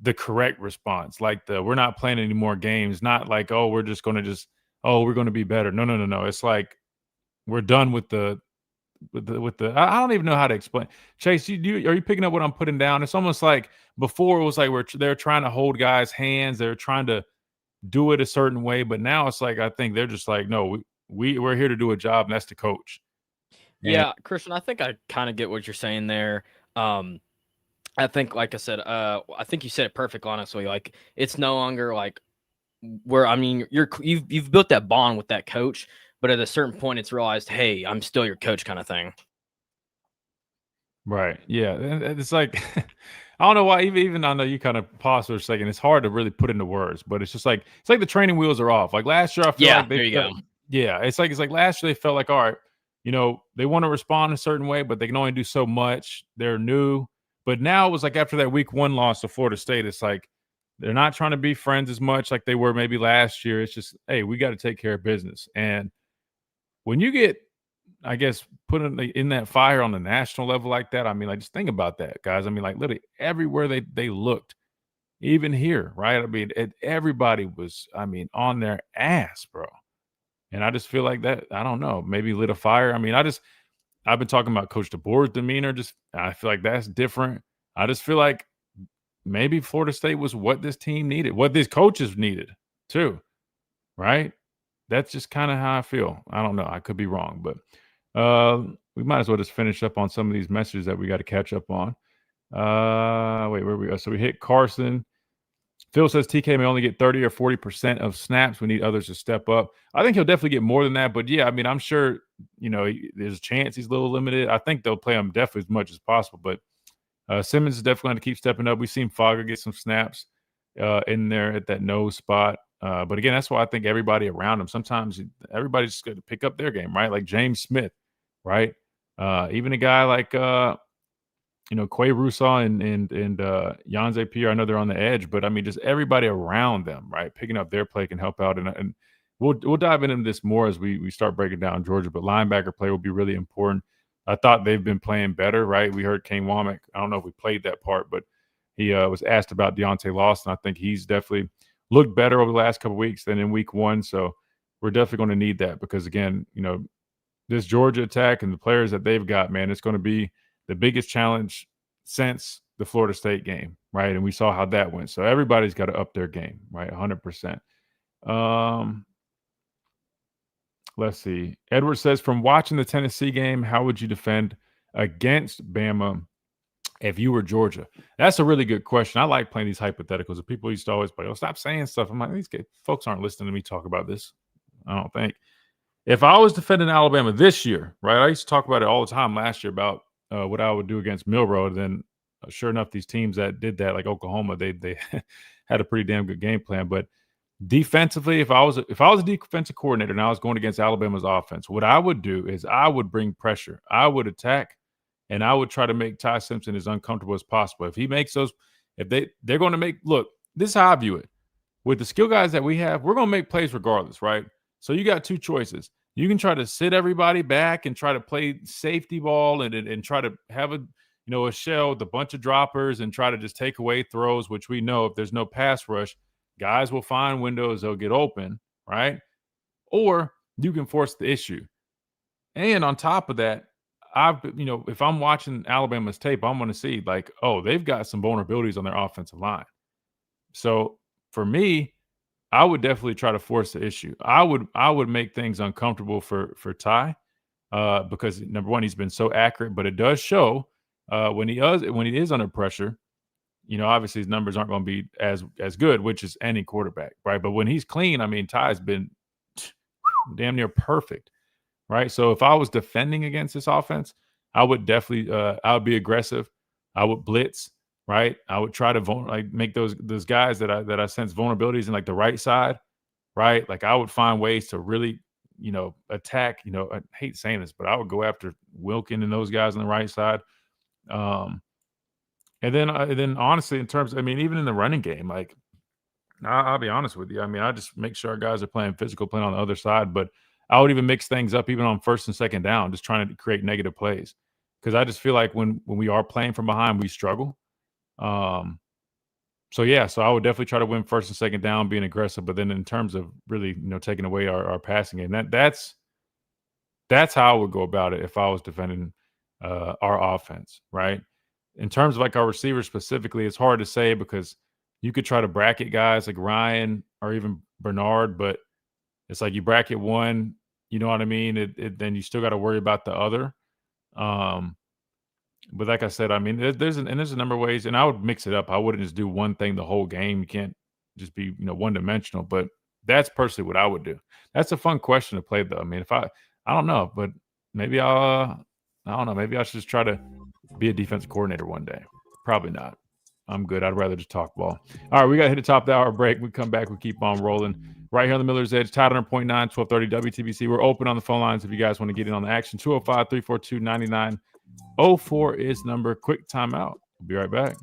the correct response. Like we're not playing any more games. Not like, oh, we're just going to we're going to be better. No. It's like we're done with the. I don't even know how to explain. Chase, are you picking up what I'm putting down? It's almost like before it was like they're trying to hold guys' hands. They're trying to do it a certain way. But now it's like I think they're just like, no, we're here to do a job, and that's the coach. Yeah, Christian, I think I kind of get what you're saying there. I think, like I said, I think you said it perfectly, honestly. Like, it's no longer like you've built that bond with that coach, but at a certain point, it's realized, hey, I'm still your coach, kind of thing. Right. Yeah. It's like I don't know why. Even I know you kind of pause for a second. It's hard to really put into words, but it's just like it's like the training wheels are off. Like last year, I feel like there you go. yeah, it's like last year they felt like all right, they want to respond a certain way, but they can only do so much. They're new, but now it was like after that week 1 loss to Florida State, it's like they're not trying to be friends as much like they were maybe last year. It's just hey, we got to take care of business. And when you get I guess put in that fire on the national level like that. I mean, like just think about that, guys. I mean, like literally everywhere they looked, even here, right? I mean, everybody was, I mean, on their ass, bro. And I just feel like that. I don't know, maybe lit a fire. I mean, I've been talking about Coach DeBoer's demeanor. Just I feel like that's different. I just feel like maybe Florida State was what this team needed, what these coaches needed too, right? That's just kind of how I feel. I don't know. I could be wrong, but. We might as well just finish up on some of these messages that we got to catch up on. Wait, where we go? So we hit Carson. Phil says TK may only get 30 or 40% of snaps. We need others to step up. I think he'll definitely get more than that. But yeah, I mean, I'm sure, there's a chance he's a little limited. I think they'll play him definitely as much as possible. But Simmons is definitely going to keep stepping up. We've seen Fogger get some snaps in there at that nose spot. But again, that's why I think everybody around him, sometimes everybody's just going to pick up their game, right? Like James Smith, right? Even a guy like, Quay Rousseau and Yanze Pierre, I know they're on the edge, but I mean, just everybody around them, right? Picking up their play can help out. And we'll dive into this more as we start breaking down Georgia, but linebacker play will be really important. I thought they've been playing better, right? We heard Kane Womack. I don't know if we played that part, but he was asked about Deontay Lawson. I think he's definitely looked better over the last couple of weeks than in week 1. So we're definitely going to need that because, again, this Georgia attack and the players that they've got, man, it's going to be the biggest challenge since the Florida State game, right? And we saw how that went. So everybody's got to up their game, right? 100%. Let's see. Edward says, from watching the Tennessee game, how would you defend against Bama if you were Georgia? That's a really good question. I like playing these hypotheticals. And people used to always play, stop saying stuff. I'm like, these folks aren't listening to me talk about this. I don't think. If I was defending Alabama this year, right, I used to talk about it all the time last year about what I would do against Milroe. Then sure enough, these teams that did that, like Oklahoma, they had a pretty damn good game plan. But defensively, if I was a defensive coordinator and I was going against Alabama's offense, what I would do is I would bring pressure. I would attack. And I would try to make Ty Simpson as uncomfortable as possible. If he makes those, if they're going to make, look, this is how I view it. With the skill guys that we have, we're going to make plays regardless, right? So you got two choices. You can try to sit everybody back and try to play safety ball and try to have a shell with a bunch of droppers and try to just take away throws, which we know if there's no pass rush, guys will find windows, they'll get open, right? Or you can force the issue. And on top of that, if I'm watching Alabama's tape, I'm going to see like, oh, they've got some vulnerabilities on their offensive line. So for me, I would definitely try to force the issue. I would make things uncomfortable for Ty because number one, he's been so accurate, but it does show when he is under pressure. Obviously his numbers aren't going to be as good, which is any quarterback, right? But when he's clean, I mean, Ty's been damn near perfect. Right. So if I was defending against this offense, I would definitely I would be aggressive. I would blitz. Right. I would try to make those guys that I sense vulnerabilities in like the right side. Right. Like I would find ways to really, attack. I hate saying this, but I would go after Wilkin and those guys on the right side. And then honestly, in terms, I mean, even in the running game, like I'll be honest with you. I mean, I just make sure our guys are playing physical, playing on the other side, but I would even mix things up even on first and second down, just trying to create negative plays. Because I just feel like when we are playing from behind, we struggle. So I would definitely try to win first and second down, being aggressive. But then in terms of really, taking away our passing game, that's how I would go about it if I was defending our offense, right? In terms of like our receivers specifically, it's hard to say because you could try to bracket guys like Ryan or even Bernard, but it's like you bracket one, you know what I mean? Then you still got to worry about the other. But like I said, I mean, there's a number of ways, and I would mix it up. I wouldn't just do one thing the whole game. You can't just be, one-dimensional. But that's personally what I would do. That's a fun question to play, though. I mean, if I don't know, but maybe I don't know. Maybe I should just try to be a defensive coordinator one day. Probably not. I'm good. I'd rather just talk ball. All right, we got to hit the top of the hour break. We come back. We keep on rolling. Right here on the Miller's Edge, Tide 100.9, 1230 WTBC. We're open on the phone lines if you guys want to get in on the action. 205-342-9904 is number. Quick timeout. We'll be right back.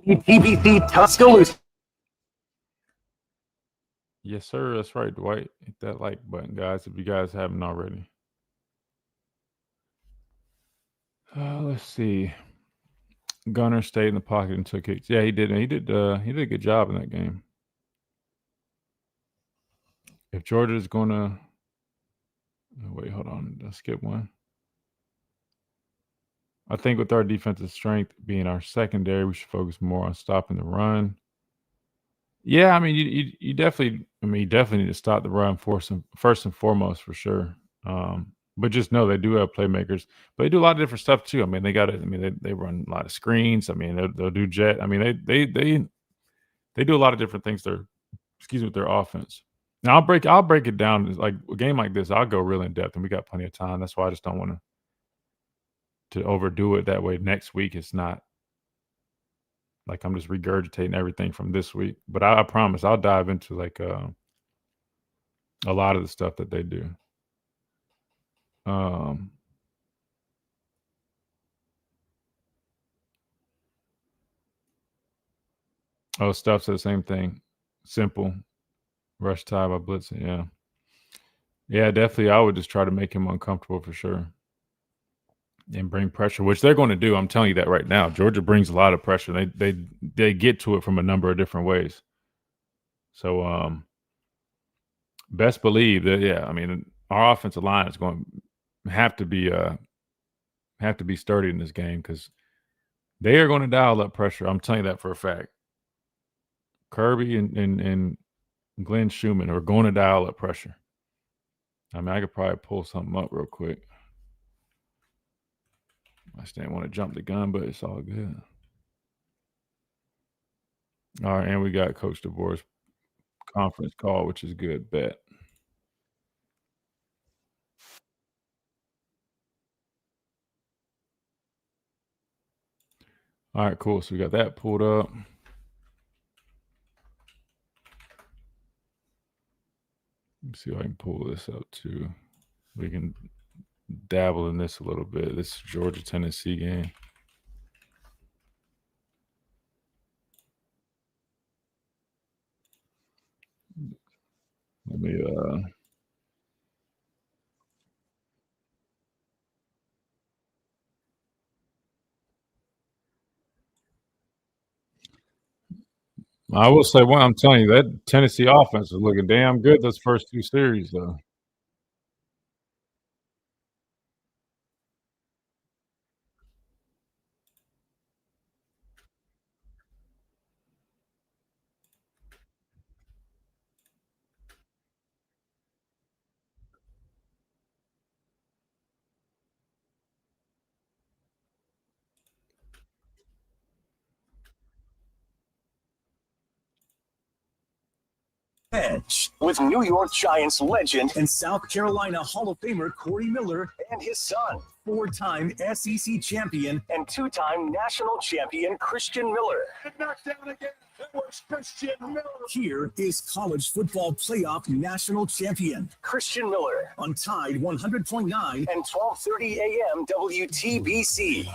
WTBC Tuscaloosa. Yes, sir. That's right, Dwight. Hit that like button, guys, if you guys haven't already. Let's see. Gunner stayed in the pocket and took it. Yeah, he did. He did a good job in that game. If Georgia's gonna wait, hold on. Let's skip one. I think with our defensive strength being our secondary, we should focus more on stopping the run. Yeah, I mean, you definitely, you definitely need to stop the run first and foremost for sure. But just know they do have playmakers, but they do a lot of different stuff too. I mean, they run a lot of screens. I mean, they'll do jet. I mean, they do a lot of different things. With their offense. Now I'll break it down. Like a game like this, I'll go real in depth, and we got plenty of time. That's why I just don't want to overdo it that way. Next week, it's not like I'm just regurgitating everything from this week. But I promise I'll dive into like a lot of the stuff that they do. Stuff said the same thing. Simple. Rush tie by blitzing. Yeah. Yeah, definitely. I would just try to make him uncomfortable for sure. And bring pressure, which they're going to do. I'm telling you that right now. Georgia brings a lot of pressure. They get to it from a number of different ways. So best believe that, yeah, I mean, our offensive line is going to have to be sturdy in this game because they are going to dial up pressure. I'm telling you that for a fact. Kirby and Glenn Schumann are going to dial up pressure. I mean, I could probably pull something up real quick. I just didn't want to jump the gun, but it's all good. All right, and we got Coach DeVore's conference call, which is good. Bet. All right, cool. So we got that pulled up. Let me see if I can pull this up too. We can dabble in this a little bit. This Georgia-Tennessee game. Let me I will say one, I'm telling you, that Tennessee offense is looking damn good those first two series, though. Edge with New York Giants legend and South Carolina Hall of Famer Corey Miller and his son, 4-time SEC champion and 2-time national champion Christian Miller. Knocked down again. It was Christian Miller. Here is college football playoff national champion Christian Miller on Tide 100.9 and 12:30 a.m. WTBC.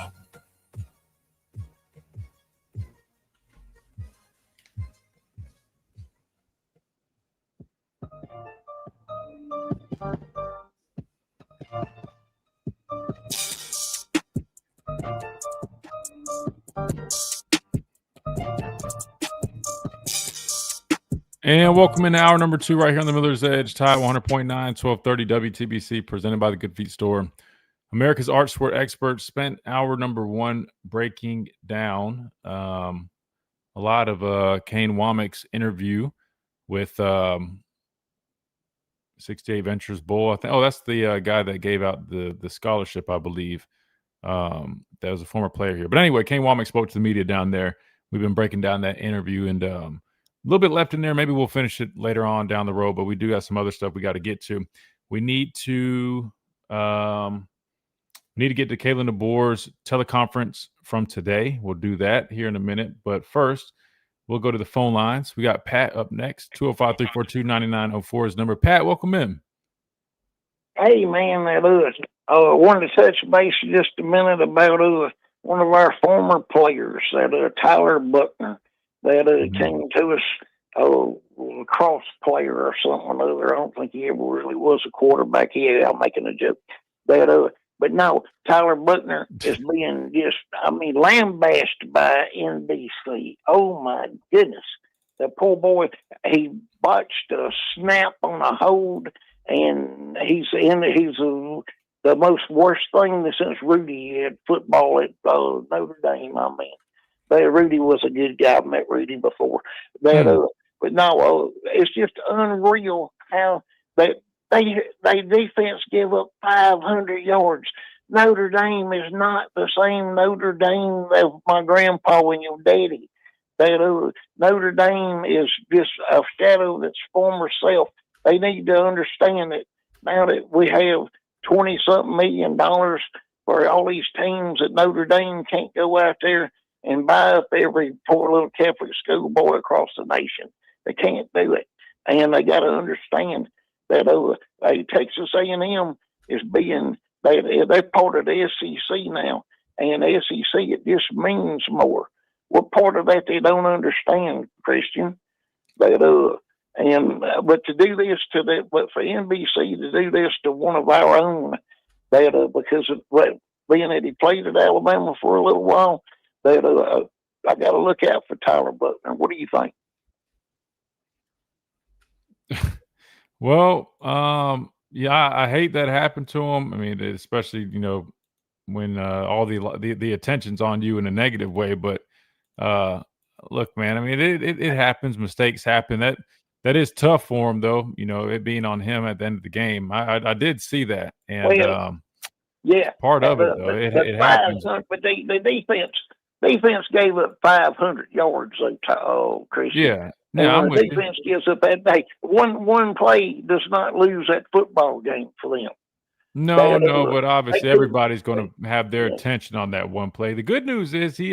And welcome into hour number 2 right here on the Miller's Edge, Tide 100.9, 1230 WTBC, presented by the Good Feet Store. America's Art Sport Experts spent hour number 1 breaking down a lot of Kane Womack's interview with 68 Ventures Bull. I think. Oh, that's the guy that gave out the scholarship, I believe. That was a former player here. But anyway, Kane Womack spoke to the media down there. We've been breaking down that interview, and little bit left in there. Maybe we'll finish it later on down the road, but we do have some other stuff we got to get to. We need to get to Kalen DeBoer's teleconference from today. We'll do that here in a minute. But first, we'll go to the phone lines. We got Pat up next. 205-342-9904 is number. Pat, welcome in. Hey, man, that I wanted to touch base just a minute about one of our former players, that Tyler Buckner, that came to us, a cross player or something or other. I don't think he ever really was a quarterback. I'm making a joke. But no, Tyler Buckner is being lambasted by NBC. Oh, my goodness. The poor boy, he botched a snap on a hold, and he's the most worst thing since Rudy had football at Notre Dame. Rudy was a good guy. I've met Rudy before. But no, it's just unreal how they defense give up 500 yards. Notre Dame is not the same Notre Dame of my grandpa and your daddy. Notre Dame is just a shadow of its former self. They need to understand that now that we have $20-something million for all these teams, that Notre Dame can't go out there and buy up every poor little Catholic schoolboy across the nation. They can't do it, and they got to understand that Texas A&M is they're part of the SEC now, and the SEC, it just means more. What part of that they don't understand, Christian? But to do this but for NBC to do this to one of our own, because of being that he played at Alabama for a little while, I got to look out for Tyler Buckner. What do you think? Well, yeah, I hate that happened to him. I mean, especially, when all the attention's on you in a negative way. But look, man, I mean, it happens. Mistakes happen. That is tough for him, though. It being on him at the end of the game. I did see that, and yeah, part of it though, it happens. But the defense gave up 500 yards. Christian. Yeah. Yeah, the defense gives up that day. One play does not lose that football game for them. No, but obviously everybody's going to have their attention on that one play. The good news is he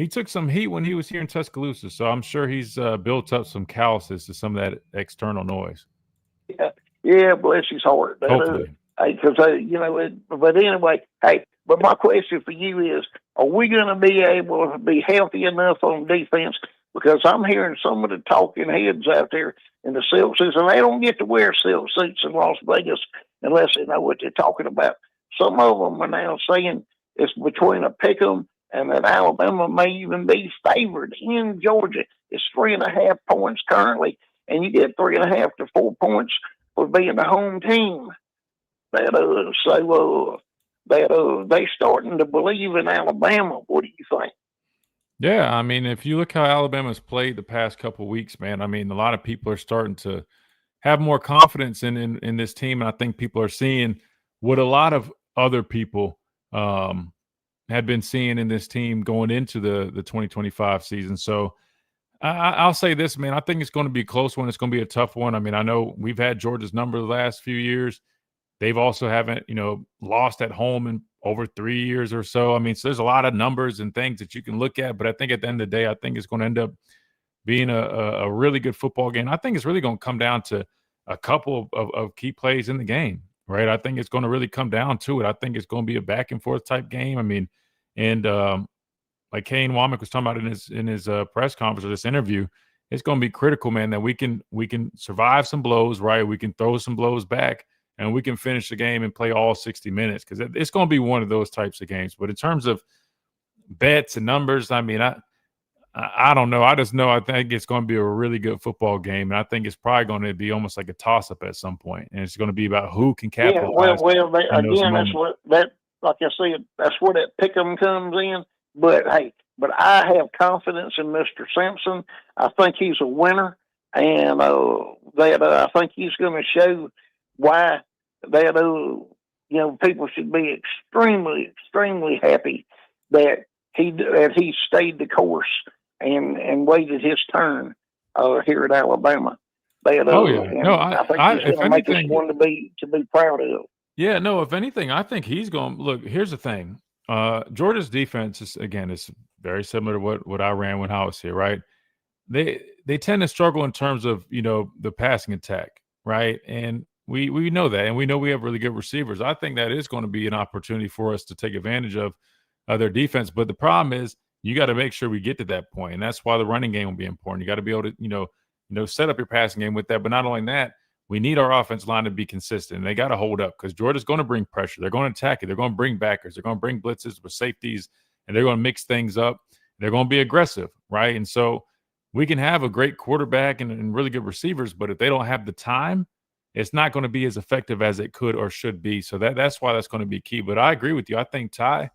took some heat when he was here in Tuscaloosa, so I'm sure he's built up some calluses to some of that external noise. Yeah, bless his heart. Hopefully. But anyway, but my question for you is, are we going to be able to be healthy enough on defense? Because I'm hearing some of the talking heads out there in the silk suits, and they don't get to wear silk suits in Las Vegas unless they know what they're talking about. Some of them are now saying it's between a pick'em and that Alabama may even be favored in Georgia. It's 3.5 points currently, and you get 3.5 to 4 points for being the home team. They starting to believe in Alabama. What do you think? Yeah, I mean, if you look how Alabama's played the past couple of weeks, man, I mean, a lot of people are starting to have more confidence in this team, and I think people are seeing what a lot of other people had been seeing in this team going into the 2025 season. So I'll say this, man, I think it's going to be a close one. It's going to be a tough one. I mean, I know we've had Georgia's number the last few years. They've also haven't, lost at home in over 3 years or so. I mean, so there's a lot of numbers and things that you can look at, but I think at the end of the day, I think it's going to end up being a really good football game. I think it's really going to come down to a couple of key plays in the game, right? I think it's going to really come down to it. I think it's going to be a back and forth type game. I mean, and like Kane Womack was talking about in his press conference or this interview, it's going to be critical, man, that we can survive some blows, right? We can throw some blows back, and we can finish the game and play all 60 minutes, because it's going to be one of those types of games. But in terms of bets and numbers, I mean, I don't know. I just know I think it's going to be a really good football game, and I think it's probably going to be almost like a toss-up at some point, and it's going to be about who can capitalize. Like I said, that's where that pick'em comes in. But I have confidence in Mr. Simpson. I think he's a winner, and I think he's going to show why people should be extremely, extremely happy that he stayed the course and waited his turn. here at Alabama. Oh yeah, And no, I think I he's if going to make us anything, one to be proud of. yeah, no, if anything, I think he's going. Look, here's the thing. Georgia's defense is very similar to what I ran when I was here, right? They tend to struggle in terms of the passing attack, right? And we know that, and we know we have really good receivers. I think that is going to be an opportunity for us to take advantage of their defense. But the problem is you got to make sure we get to that point, and that's why the running game will be important. You got to be able to set up your passing game with that. But not only that, we need our offense line to be consistent. They got to hold up because Georgia's going to bring pressure. They're going to attack it. They're going to bring backers. They're going to bring blitzes with safeties, and they're going to mix things up. They're going to be aggressive, right? And so we can have a great quarterback and really good receivers, but if they don't have the time, it's not going to be as effective as it could or should be. So that's why that's going to be key. But I agree with you. I think Ty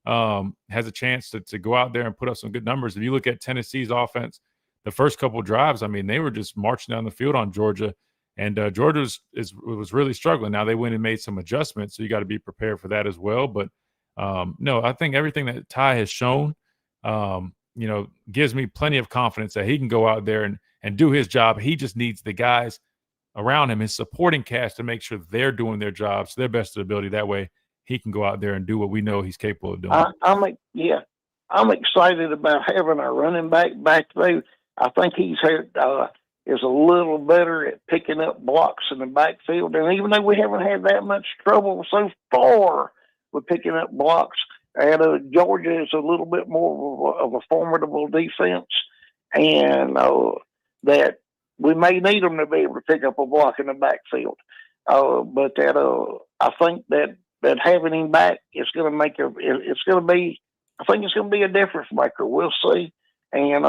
has a chance to go out there and put up some good numbers. If you look at Tennessee's offense, the first couple of drives, I mean, they were just marching down the field on Georgia, and Georgia was really struggling. Now they went and made some adjustments, so you got to be prepared for that as well. But no, I think everything that Ty has shown, gives me plenty of confidence that he can go out there and do his job. He just needs the guys around him, his supporting cast, to make sure they're doing their jobs to their best of ability. That way he can go out there and do what we know he's capable of doing. I'm excited about having a running back there. I think he's is a little better at picking up blocks in the backfield. And even though we haven't had that much trouble so far with picking up blocks, and Georgia is a little bit more of a formidable defense, and that we may need them to be able to pick up a block in the backfield. But I think that having him back is going to make it's going to be a difference maker. We'll see. And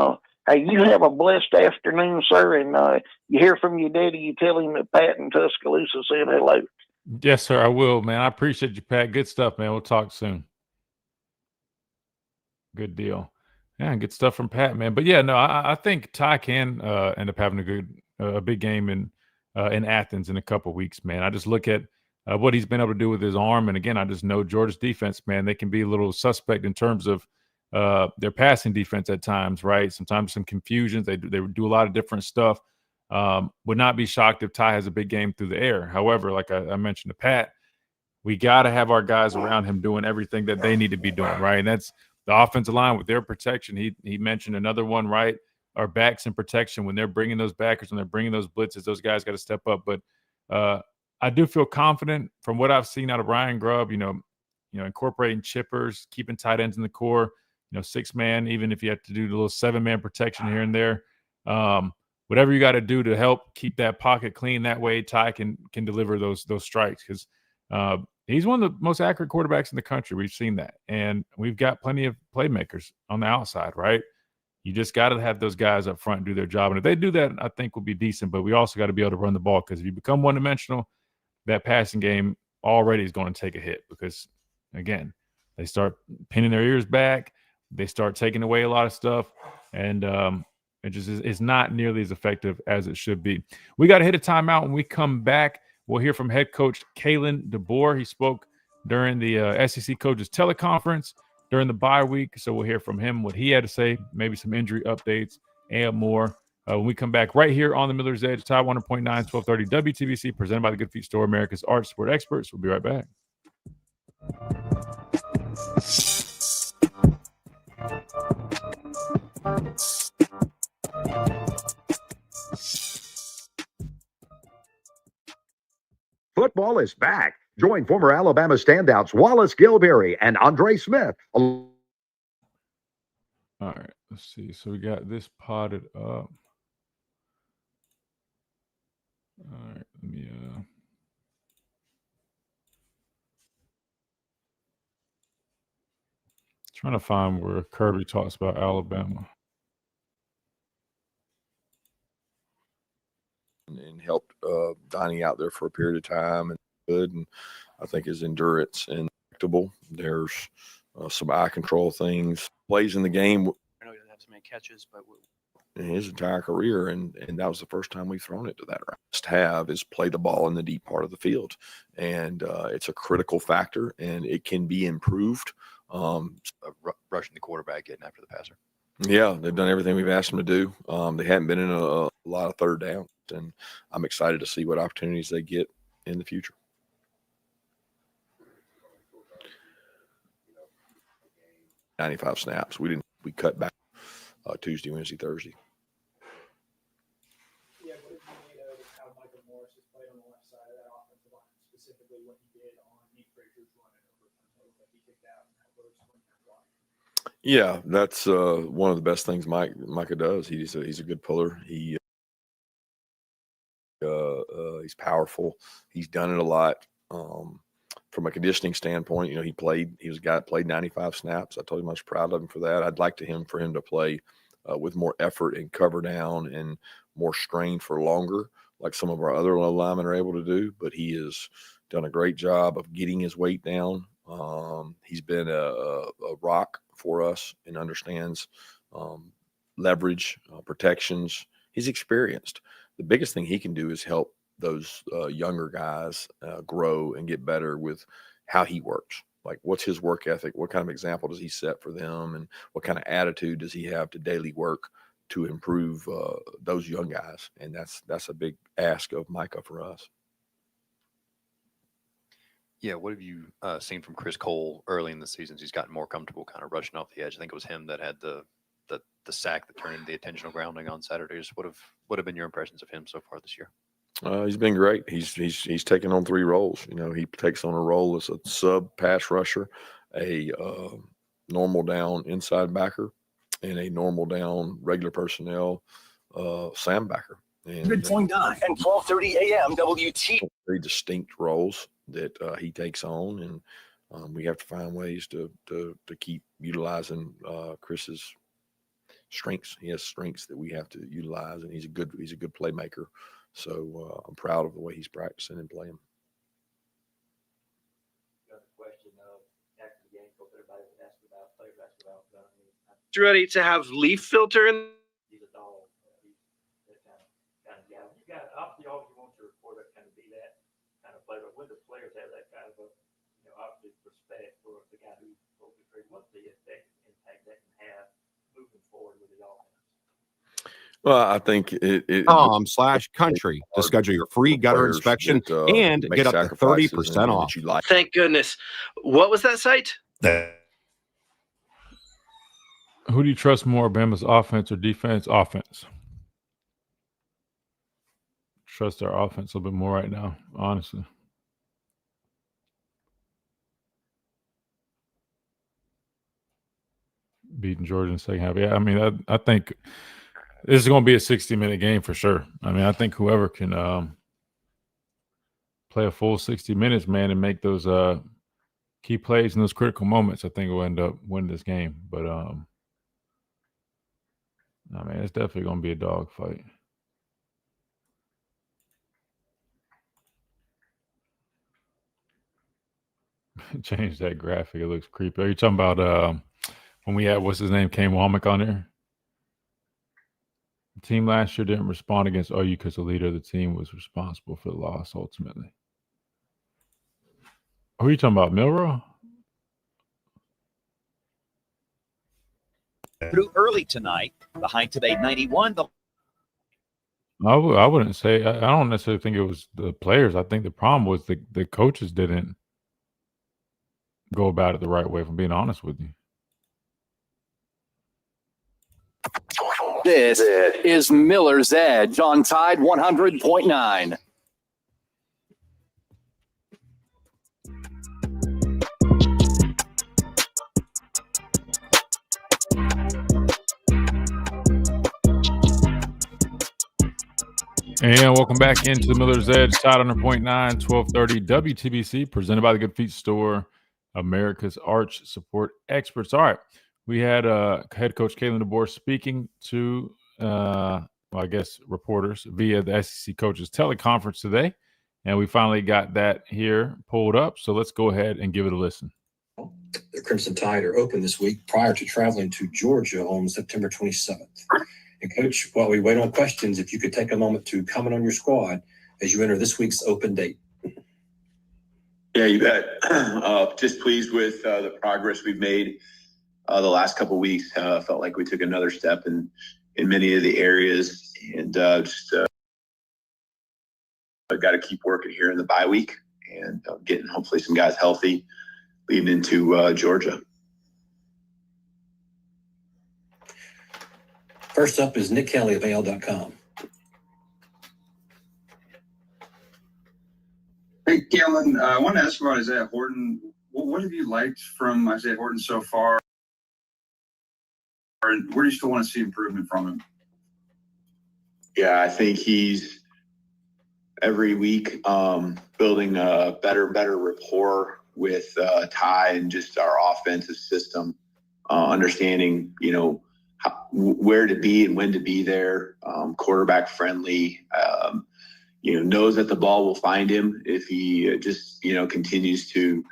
hey, you have a blessed afternoon, sir. And you hear from your daddy, you tell him that Pat in Tuscaloosa said hello. Yes, sir, I will, man. I appreciate you, Pat. Good stuff, man. We'll talk soon. Good deal. Yeah, good stuff from Pat, man. But yeah, no, I think Ty can end up having a big game in Athens in a couple of weeks, man. I just look at what he's been able to do with his arm, and again, I just know Georgia's defense, man. They can be a little suspect in terms of their passing defense at times, right? Sometimes some confusions. They do a lot of different stuff. Would not be shocked if Ty has a big game through the air. However, like I mentioned to Pat, we got to have our guys around him doing everything that they need to be doing, right? And that's the offensive line with their protection. He mentioned another one, right? Our backs in protection. When they're bringing those backers, when they're bringing those blitzes, those guys got to step up. But I do feel confident from what I've seen out of Ryan Grubb, incorporating chippers, keeping tight ends in the core, 6-man, even if you have to do the little 7-man protection here and there. Whatever you got to do to help keep that pocket clean. That way Ty can deliver those strikes, because he's one of the most accurate quarterbacks in the country. We've seen that. And we've got plenty of playmakers on the outside, right? You just got to have those guys up front do their job. And if they do that, I think we'll be decent. But we also got to be able to run the ball, because if you become one-dimensional, that passing game already is going to take a hit, because, again, they start pinning their ears back. They start taking away a lot of stuff. And it just is not nearly as effective as it should be. We got to hit a timeout. When we come back, we'll hear from head coach Kalen DeBoer. He spoke during the SEC coaches teleconference during the bye week. So we'll hear from him what he had to say, maybe some injury updates and more. When we come back right here on the Miller's Edge, Tide 100.9, 1230 WTBC, presented by the Good Feet Store, America's Art Sport Experts. We'll be right back. Football is back. Join former Alabama standouts Wallace Gilberry and Andre Smith. All right, let's see. So we got this potted up. All right, let me trying to find where Kirby talks about Alabama. And helped Donnie out there for a period of time, and good. And I think his endurance and predictable. There's some eye control things, plays in the game. I know he doesn't have so many catches, but in his entire career, and that was the first time we've thrown it to that. Must have is play the ball in the deep part of the field, and it's a critical factor, and it can be improved. Rushing the quarterback, getting after the passer. Yeah, they've done everything we've asked them to do. They haven't been in a lot of third downs, and I'm excited to see what opportunities they get in the future. $95 snaps. We cut back Tuesday, Wednesday, Thursday. Yeah, what did you make of how Michael Morris has played on the left side of that offensive line, specifically what he did on Nate Fraser's run and overtime that he kicked out and how those went that block? Yeah, that's one of the best things Micah does. He's a good puller. He's powerful. He's done it a lot. From a conditioning standpoint, he was a guy that played 95 snaps. I told him I was proud of him for that. I'd like for him to play with more effort and cover down and more strain for longer, like some of our other linemen are able to do. But he has done a great job of getting his weight down. He's been a rock for us and understands leverage, protections. He's experienced. The biggest thing he can do is help those younger guys grow and get better with how he works. Like, what's his work ethic? What kind of example does he set for them? And what kind of attitude does he have to daily work to improve those young guys? And that's a big ask of Micah for us. Yeah, what have you seen from Chris Cole early in the season? He's gotten more comfortable kind of rushing off the edge. I think it was him that had the sack that turned into the intentional grounding on Saturdays. What have been your impressions of him so far this year? He's been great. He's taken on 3 roles. He takes on a role as a sub pass rusher, a normal down inside backer, and a normal down regular personnel Sam backer. And 100.9 and 12:30 a.m. WT. Very distinct roles that he takes on, and we have to find ways to keep utilizing Chris's strengths. He has strengths that we have to utilize, and he's a good playmaker. So I'm proud of the way he's practicing and playing. Ready to have leaf filter in. He's a dog. He's that kind of guy. You got obviously always want your quarterback kind of be that kind of player, but when the players have that kind of obviously respect for the guy who's supposed to be what's the effect impact that can have moving forward with the offense? Well, I think .com/country to schedule your free gutter inspection and get up to 30% off. Thank goodness. What was that site? Who do you trust more, Bama's offense or defense? Offense. Trust our offense a little bit more right now, honestly. Beating Georgia in the second half. Yeah, I mean, I think this is going to be a 60-minute game for sure. I mean, I think whoever can play a full 60 minutes, man, and make those key plays in those critical moments, I think will end up winning this game. But I mean, it's definitely going to be a dogfight. Change that graphic. It looks creepy. Are you talking about when we had, what's his name, Kane Womack on there? The team last year didn't respond against OU because the leader of the team was responsible for the loss ultimately. Who are you talking about, Milrow? Through early tonight, the high today 91. I wouldn't say. I don't necessarily think it was the players. I think the problem was the coaches didn't go about it the right way, if I'm being honest with you. This is Miller's Edge on Tide 100.9. And welcome back into the Miller's Edge, Tide 100.9, 1230 WTBC, presented by the Good Feet Store, America's Arch Support Experts. All right, we had head coach Kalen DeBoer speaking to, I guess, reporters via the SEC coaches teleconference today, and we finally got that here pulled up. So let's go ahead and give it a listen. The Crimson Tide are open this week prior to traveling to Georgia on September 27th. And Coach, while we wait on questions, if you could take a moment to comment on your squad as you enter this week's open date. Yeah, you bet. Just pleased with the progress we've made the last couple of weeks. Felt like we took another step in many of the areas, and just got to keep working here in the bye week and getting hopefully some guys healthy leading into Georgia. First up is Nick Kelly of AL.com. Hey, Kalen, I want to ask about Isaiah Horton. What have you liked from Isaiah Horton so far? And where do you still want to see improvement from him? Yeah, I think he's every week building a better rapport with Ty and just our offensive system, understanding, where to be and when to be there, quarterback friendly, knows that the ball will find him if he just, continues to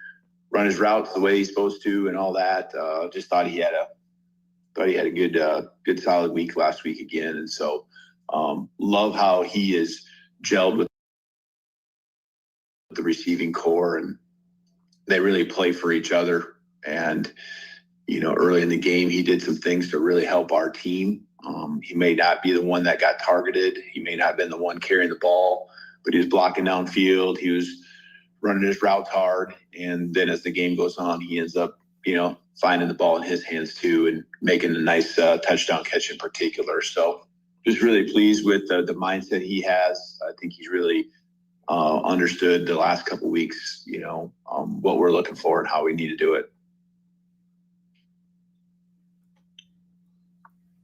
run his routes the way he's supposed to and all that. Just thought he had a good solid week last week again. And so love how he is gelled with the receiving core, and they really play for each other. And, early in the game, he did some things to really help our team. He may not be the one that got targeted. He may not have been the one carrying the ball, but he was blocking downfield. He was running his routes hard. And then as the game goes on, he ends up, finding the ball in his hands too and making a nice touchdown catch in particular. So just really pleased with the mindset he has. I think he's really understood the last couple of weeks, what we're looking for and how we need to do it.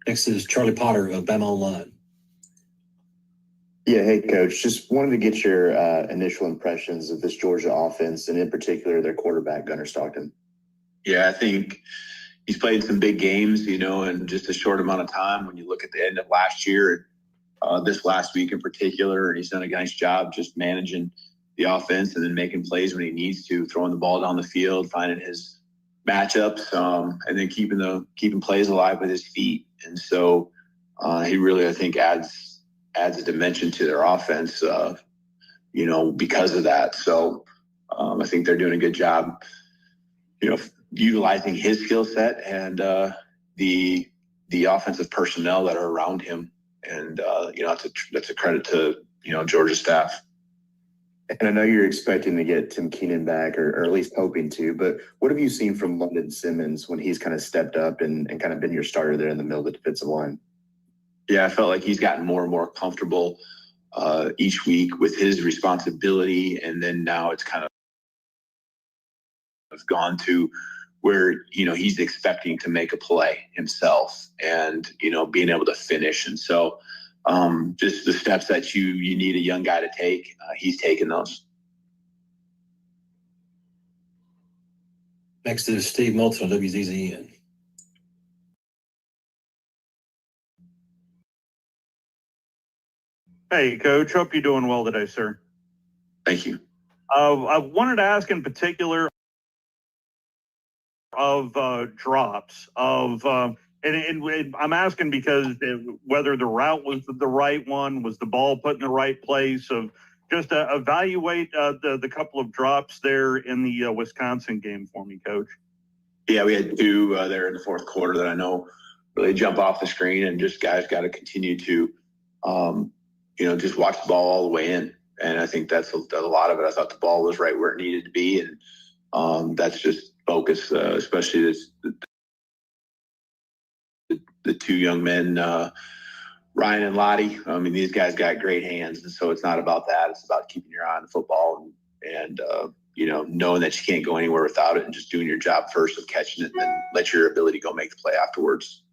Next is Charlie Potter of Bama Online. Yeah, hey, Coach. Just wanted to get your initial impressions of this Georgia offense, and in particular, their quarterback, Gunnar Stockton. Yeah, I think he's played some big games, in just a short amount of time. When you look at the end of last year, this last week in particular, and he's done a nice job just managing the offense and then making plays when he needs to, throwing the ball down the field, finding his matchups, and then keeping plays alive with his feet. And so he really, I think, adds a dimension to their offense, because of that. So I think they're doing a good job, utilizing his skill set and the offensive personnel that are around him. And, that's a credit to, Georgia staff. And I know you're expecting to get Tim Keenan back, or at least hoping to, but what have you seen from London Simmons when he's kind of stepped up and kind of been your starter there in the middle of the defensive line? Yeah, I felt like he's gotten more and more comfortable each week with his responsibility. And then now it's kind of gone to where, he's expecting to make a play himself and, being able to finish. And so just the steps that you need a young guy to take, he's taking those. Next is Steve Moulton of WZZN. Hey, Coach. Hope you're doing well today, sir. Thank you. I wanted to ask in particular of drops of and I'm asking because whether the route was the right one, was the ball put in the right place, of just evaluate the couple of drops there in the Wisconsin game for me, Coach. Yeah, we had two there in the fourth quarter that I know really jump off the screen, and just guys got to continue to, just watch the ball all the way in. And I think that's a lot of it. I thought the ball was right where it needed to be. And that's just focus, especially the two young men, Ryan and Lottie. I mean, these guys got great hands. And so it's not about that. It's about keeping your eye on the football and knowing that you can't go anywhere without it, and just doing your job first of catching it, and then let your ability go make the play afterwards.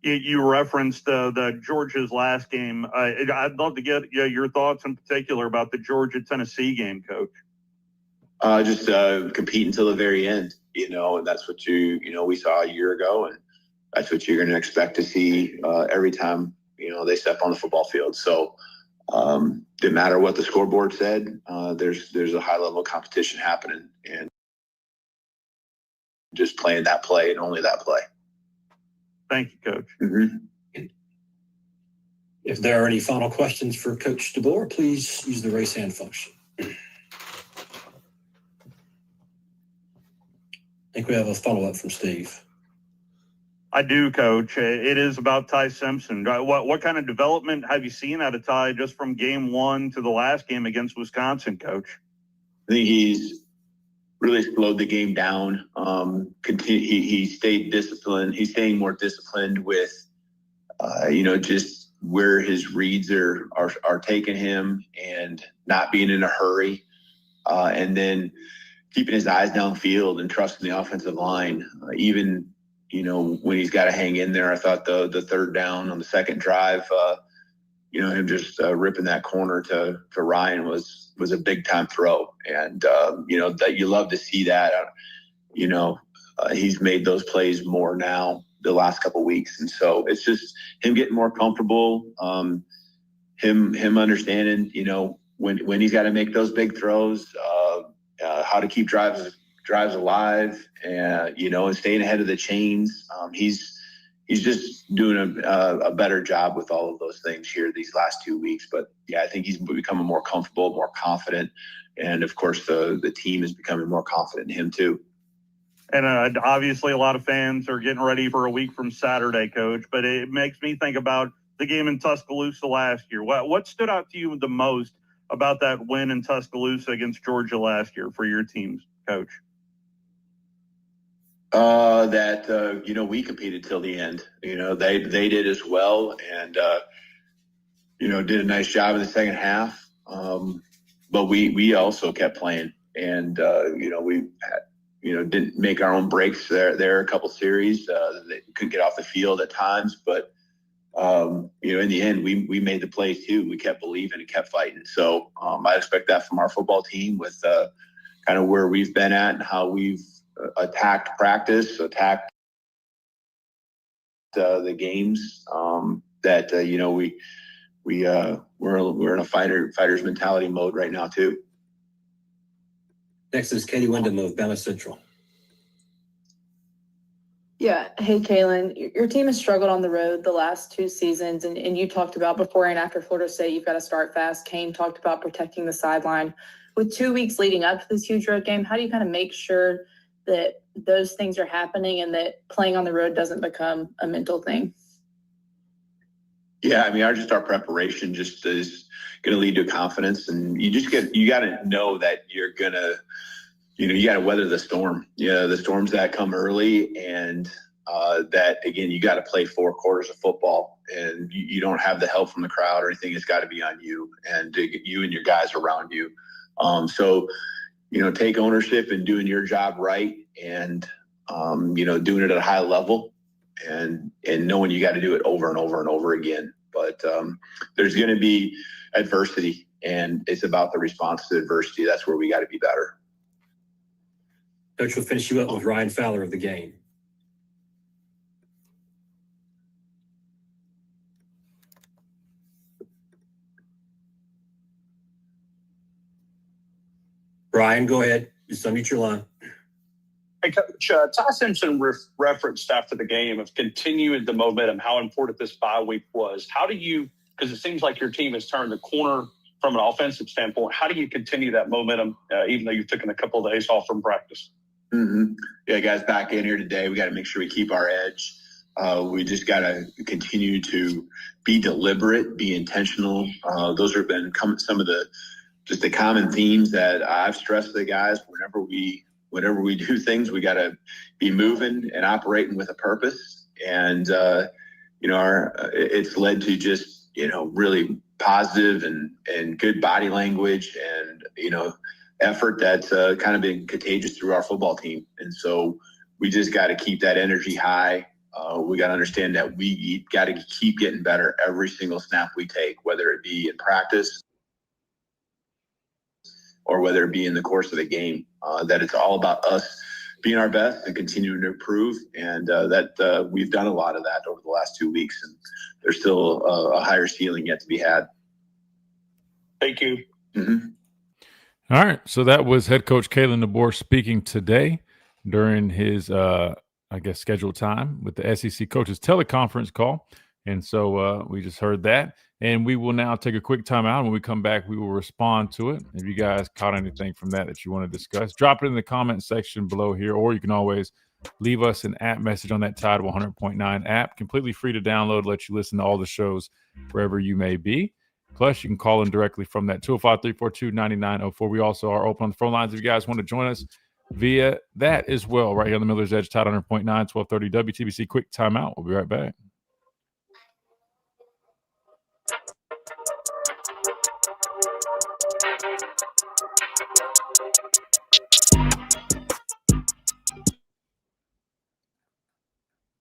You referenced the Georgia's last game. I'd love to get your thoughts in particular about the Georgia-Tennessee game, Coach. Just compete until the very end, and that's what we saw a year ago, and that's what you're going to expect to see every time, they step on the football field. So didn't matter what the scoreboard said. There's a high level of competition happening, and just playing that play and only that play. Thank you, Coach. Mm-hmm. If there are any final questions for Coach DeBoer, please use the raise hand function. I think we have a follow-up from Steve. I do, Coach. It is about Ty Simpson. What kind of development have you seen out of Ty just from game one to the last game against Wisconsin, Coach? I think he's really slowed the game down. He stayed disciplined. He's staying more disciplined with, just where his reads are taking him and not being in a hurry. And then keeping his eyes downfield and trusting the offensive line. Even, when he's got to hang in there, I thought the third down on the second drive, him just ripping that corner to Ryan was a big time throw. And, that you love to see that, he's made those plays more now the last couple of weeks. And so it's just him getting more comfortable, him understanding, when he's got to make those big throws, how to keep drives alive, and, and staying ahead of the chains. He's just doing a better job with all of those things here these last 2 weeks. But yeah, I think he's becoming more comfortable, more confident. And of course, the team is becoming more confident in him too. And obviously a lot of fans are getting ready for a week from Saturday, Coach, but it makes me think about the game in Tuscaloosa last year. What stood out to you the most about that win in Tuscaloosa against Georgia last year for your teams, Coach? We competed till the end. They did as well, and did a nice job in the second half. But we also kept playing, and we had, didn't make our own breaks there a couple series. They couldn't get off the field at times, but in the end, we made the plays too. We kept believing and kept fighting. So I expect that from our football team with kind of where we've been at and how we've attacked practice, attacked the games. We're in a fighter's mentality mode right now too. Next is Katie Wyndham of Bama Central. Yeah. Hey, Kaylin, your team has struggled on the road the last 2 seasons, and you talked about before and after Florida State, you've got to start fast. Kane talked about protecting the sideline. With 2 weeks leading up to this huge road game, how do you kind of make sure that those things are happening and that playing on the road doesn't become a mental thing? Yeah, our preparation just is going to lead to confidence, and you got to know that you're going to, you got to weather the storm. Yeah, the storms that come early, and that again, you got to play 4 quarters of football, and you don't have the help from the crowd or anything. It's got to be on you and you and your guys around you. So take ownership in doing your job right, and doing it at a high level, and knowing you got to do it over and over and over again. But there's going to be adversity, and it's about the response to adversity. That's where we got to be better. Coach, will finish you up with Ryan Fowler of the game. Ryan, go ahead. Just unmute your line. Hey, Coach, Ty Simpson referenced after the game of continuing the momentum, how important this bye week was. How do you, because it seems like your team has turned the corner from an offensive standpoint, how do you continue that momentum, even though you've taken a couple of days off from practice? Mm-hmm. Yeah, guys, back in here today, we got to make sure we keep our edge. We just got to continue to be deliberate, be intentional. Those have been some of the common themes that I've stressed to the guys. Whenever we do things, we got to be moving and operating with a purpose. And it's led to just really positive and good body language and effort that's kind of been contagious through our football team. And so we just got to keep that energy high. We got to understand that we got to keep getting better every single snap we take, whether it be in practice or whether it be in the course of the game, that it's all about us being our best and continuing to improve. And that we've done a lot of that over the last 2 weeks, and there's still a higher ceiling yet to be had. Thank you. Mm-hmm. All right. So that was head coach Kalen DeBoer speaking today during his, scheduled time with the SEC coaches teleconference call. And so we just heard that. And we will now take a quick time out. When we come back, we will respond to it. If you guys caught anything from that you want to discuss, drop it in the comment section below here, or you can always leave us an app message on that Tide 100.9 app. Completely free to download, let you listen to all the shows wherever you may be. Plus, you can call in directly from that 205-342-9904. We also are open on the phone lines if you guys want to join us via that as well, right here on the Miller's Edge, Tide 100.9, 1230 WTBC. Quick timeout. We'll be right back.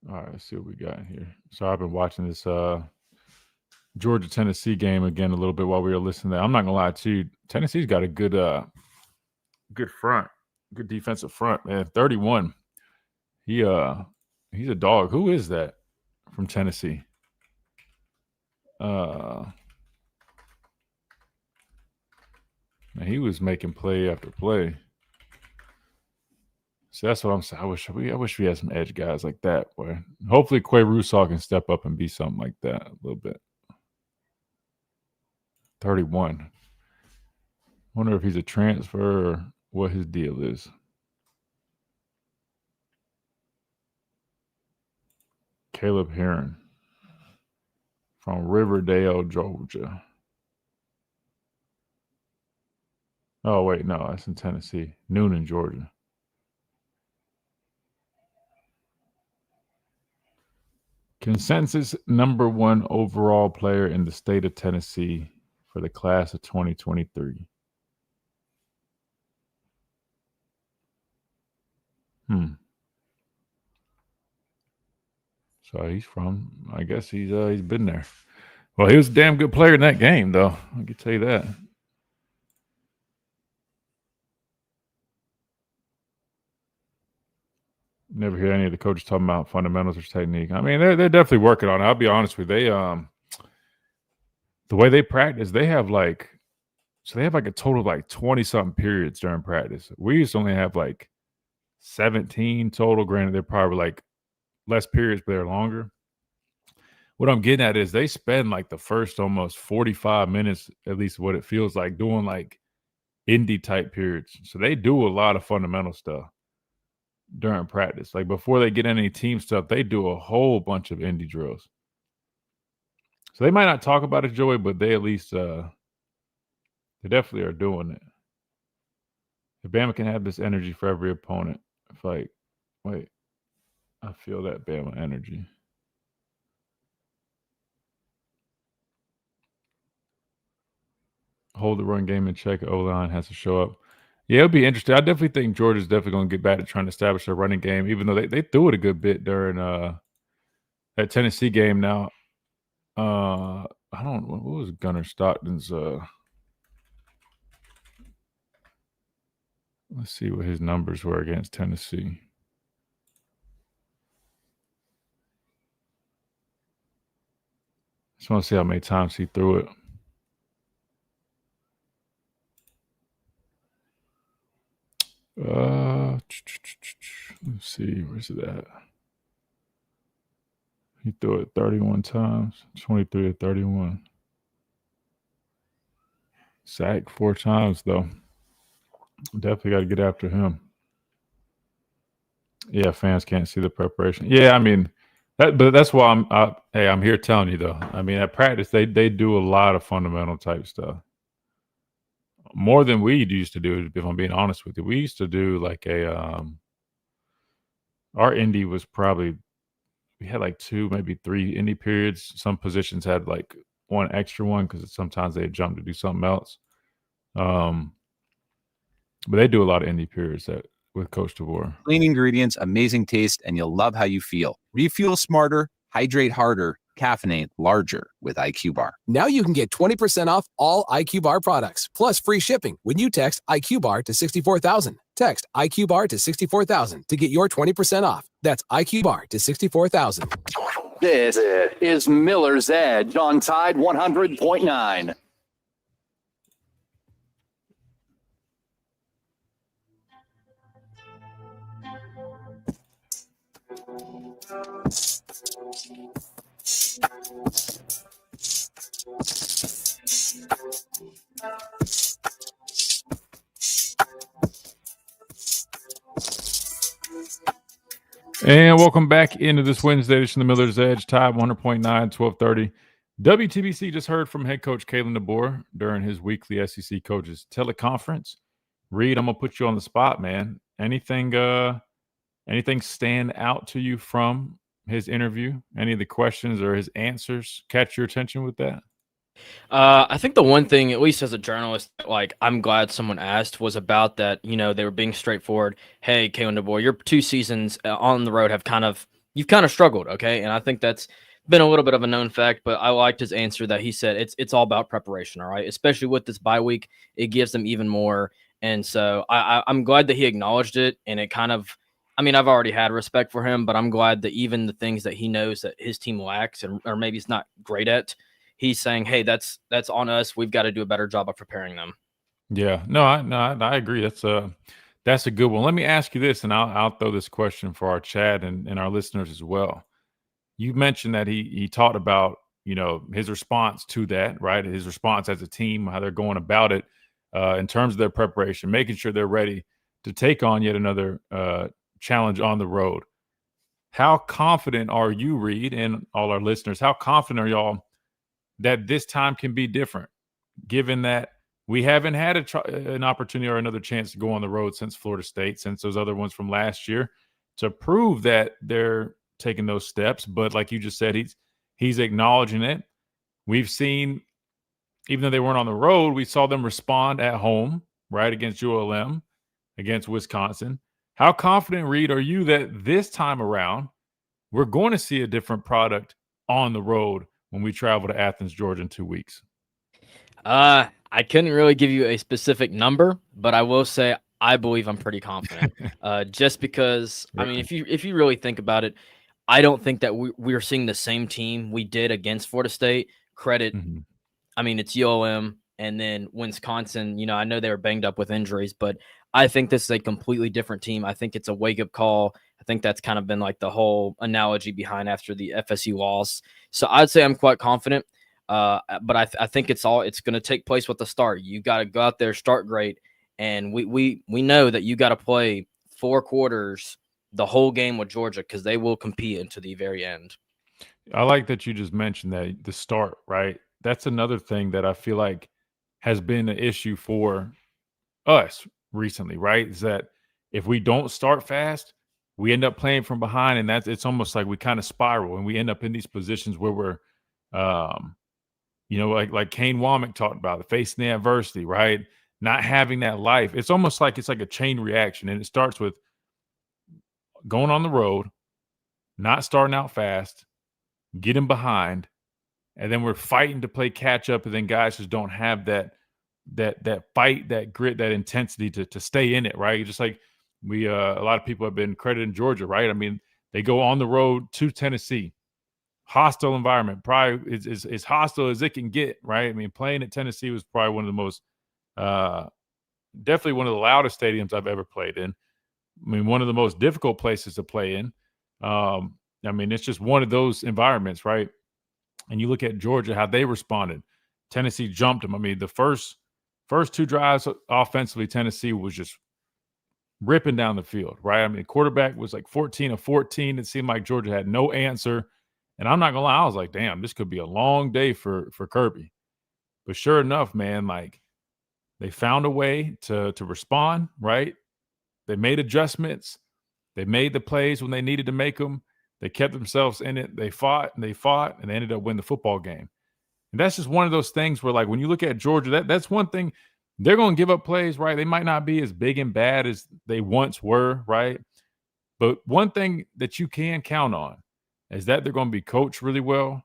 All right, let's see what we got here. So I've been watching this Georgia-Tennessee game again a little bit while we were listening to that. I'm not going to lie to you. Tennessee's got a good front, good defensive front, man. 31. He's a dog. Who is that from Tennessee? Man, he was making play after play. So that's what I'm saying. I wish we had some edge guys like that. Boy, hopefully Quay Russaw can step up and be something like that a little bit. 31. Wonder if he's a transfer or what his deal is. Caleb Heron from Riverdale, Georgia. Oh, wait, no, that's in Tennessee. Noonan, Georgia. Consensus number 1 overall player in the state of Tennessee for the class of 2023. So I guess he's been there. Well, he was a damn good player in that game, though. I can tell you that. Never hear any of the coaches talking about fundamentals or technique. I mean, they're definitely working on it. I'll be honest with you. They the way they practice, they have like a total of like 20-something periods during practice. We used to only have like 17 total. Granted, they're probably like less periods, but they're longer. What I'm getting at is they spend like the first almost 45 minutes, at least what it feels like, doing like indie type periods. So they do a lot of fundamental stuff during practice. Like before they get any team stuff, they do a whole bunch of indie drills. So they might not talk about it, Joey, but they at least they definitely are doing it. If Bama can have this energy for every opponent, if like, wait, I feel that Bama energy. Hold the run game in check. O-line has to show up. Yeah, it'll be interesting. I definitely think Georgia's definitely going to get back to trying to establish their running game, even though they threw it a good bit during that Tennessee game. Now, I don't know. What was Gunnar Stockton's? Let's see what his numbers were against Tennessee. Just want to see how many times he threw it. Let's see, where's it at? He threw it 31 times, 23 to 31. Sacked 4 times, though. Definitely got to get after him. Yeah, fans can't see the preparation. Yeah, I mean, but that's why I'm here telling you, though. I mean, at practice, they do a lot of fundamental type stuff. More than we used to do, if I'm being honest with you. We used to do like our indie was probably, we had like 2, maybe 3 indie periods. Some positions had like 1 extra one because sometimes they jump to do something else. But they do a lot of indie periods with Coach DeVore. Clean ingredients, amazing taste, and you'll love how you feel. Refuel smarter, hydrate harder, caffeinate larger with IQ Bar. Now you can get 20% off all IQ Bar products, plus free shipping when you text IQ Bar to 64,000. Text IQ Bar to 64,000 to get your 20% off. That's IQ Bar to 64,000. This is Miller's Edge on Tide 100.9. And welcome back into this Wednesday edition of the Miller's Edge, Tide 100.9, 1230. WTBC just heard from head coach Kalen DeBoer during his weekly SEC coaches teleconference. Reed, I'm going to put you on the spot, man. Anything stand out to you from his interview? Any of the questions or his answers catch your attention with that? I think the one thing, at least as a journalist, like I'm glad someone asked, was about that. You know, they were being straightforward. Hey, Kalen DeBoer, your 2 seasons on the road you've kind of struggled, okay? And I think that's been a little bit of a known fact. But I liked his answer that he said it's all about preparation, all right. Especially with this bye week, it gives them even more. And so I'm glad that he acknowledged it, and it kind of. I mean, I've already had respect for him, but I'm glad that even the things that he knows that his team lacks, or maybe it's not great at, he's saying, hey, that's on us. We've got to do a better job of preparing them. Yeah, I agree. That's a good one. Let me ask you this, and I'll throw this question for our chat and our listeners as well. You mentioned that he talked about, you know, his response to that, right? His response as a team, how they're going about it in terms of their preparation, making sure they're ready to take on yet another challenge on the road. How confident are you, Reed, and all our listeners? How confident are y'all that this time can be different, given that we haven't had an opportunity or another chance to go on the road since Florida State, since those other ones from last year, to prove that they're taking those steps? But like you just said, he's acknowledging it. We've seen, even though they weren't on the road, we saw them respond at home, right, against ULM, against Wisconsin. How confident, Reed, are you that this time around we're going to see a different product on the road when we travel to Athens, Georgia in 2 weeks? I couldn't really give you a specific number, but I will say I believe I'm pretty confident. Just because, I mean, if you really think about it, I don't think that we're seeing the same team we did against Florida State. Credit, I mean, it's ULM and then Wisconsin. You know, I know they were banged up with injuries, but I think this is a completely different team. I think it's a wake-up call. I think that's kind of been like the whole analogy behind after the FSU loss. So I'd say I'm quite confident. But I think it's going to take place with the start. You got to go out there, start great, and we know that you got to play 4 quarters, the whole game with Georgia, because they will compete into the very end. I like that you just mentioned that, the start, right? That's another thing that I feel like has been an issue for us recently, right? Is that if we don't start fast, we end up playing from behind, and it's almost like we kind of spiral, and we end up in these positions where we're, you know, like Kane Womack talked about, facing the adversity, right? Not having that life. It's almost like it's like a chain reaction, and it starts with going on the road, not starting out fast, getting behind, and then we're fighting to play catch up, and then guys just don't have that fight, that grit, that intensity to stay in it, right? Just like a lot of people have been crediting Georgia, right? I mean, they go on the road to Tennessee, hostile environment, probably is as hostile as it can get, right? I mean, playing at Tennessee was probably one of the most, definitely one of the loudest stadiums I've ever played in. I mean, one of the most difficult places to play in. I mean, it's just one of those environments, right? And you look at Georgia, how they responded. Tennessee jumped them. I mean, the first 2 drives offensively, Tennessee was just ripping down the field, right? I mean, the quarterback was like 14 of 14. It seemed like Georgia had no answer. And I'm not going to lie, I was like, damn, this could be a long day for Kirby. But sure enough, man, like they found a way to respond, right? They made adjustments. They made the plays when they needed to make them. They kept themselves in it. They fought, and they ended up winning the football game. And that's just one of those things where, like, when you look at Georgia, that's one thing. They're going to give up plays, right? They might not be as big and bad as they once were, right? But one thing that you can count on is that they're going to be coached really well.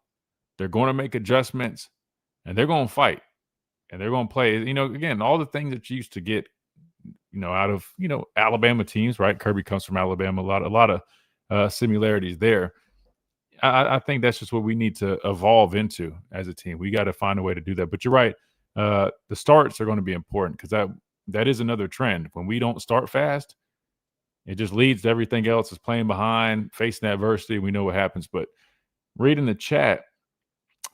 They're going to make adjustments, and they're going to fight, and they're going to play. You know, again, all the things that you used to get, you know, out of, you know, Alabama teams, right? Kirby comes from Alabama. A lot of similarities there. I think that's just what we need to evolve into as a team. We got to find a way to do that. But you're right. The starts are going to be important because that is another trend. When we don't start fast, it just leads to everything else is playing behind, facing adversity. We know what happens. But reading the chat,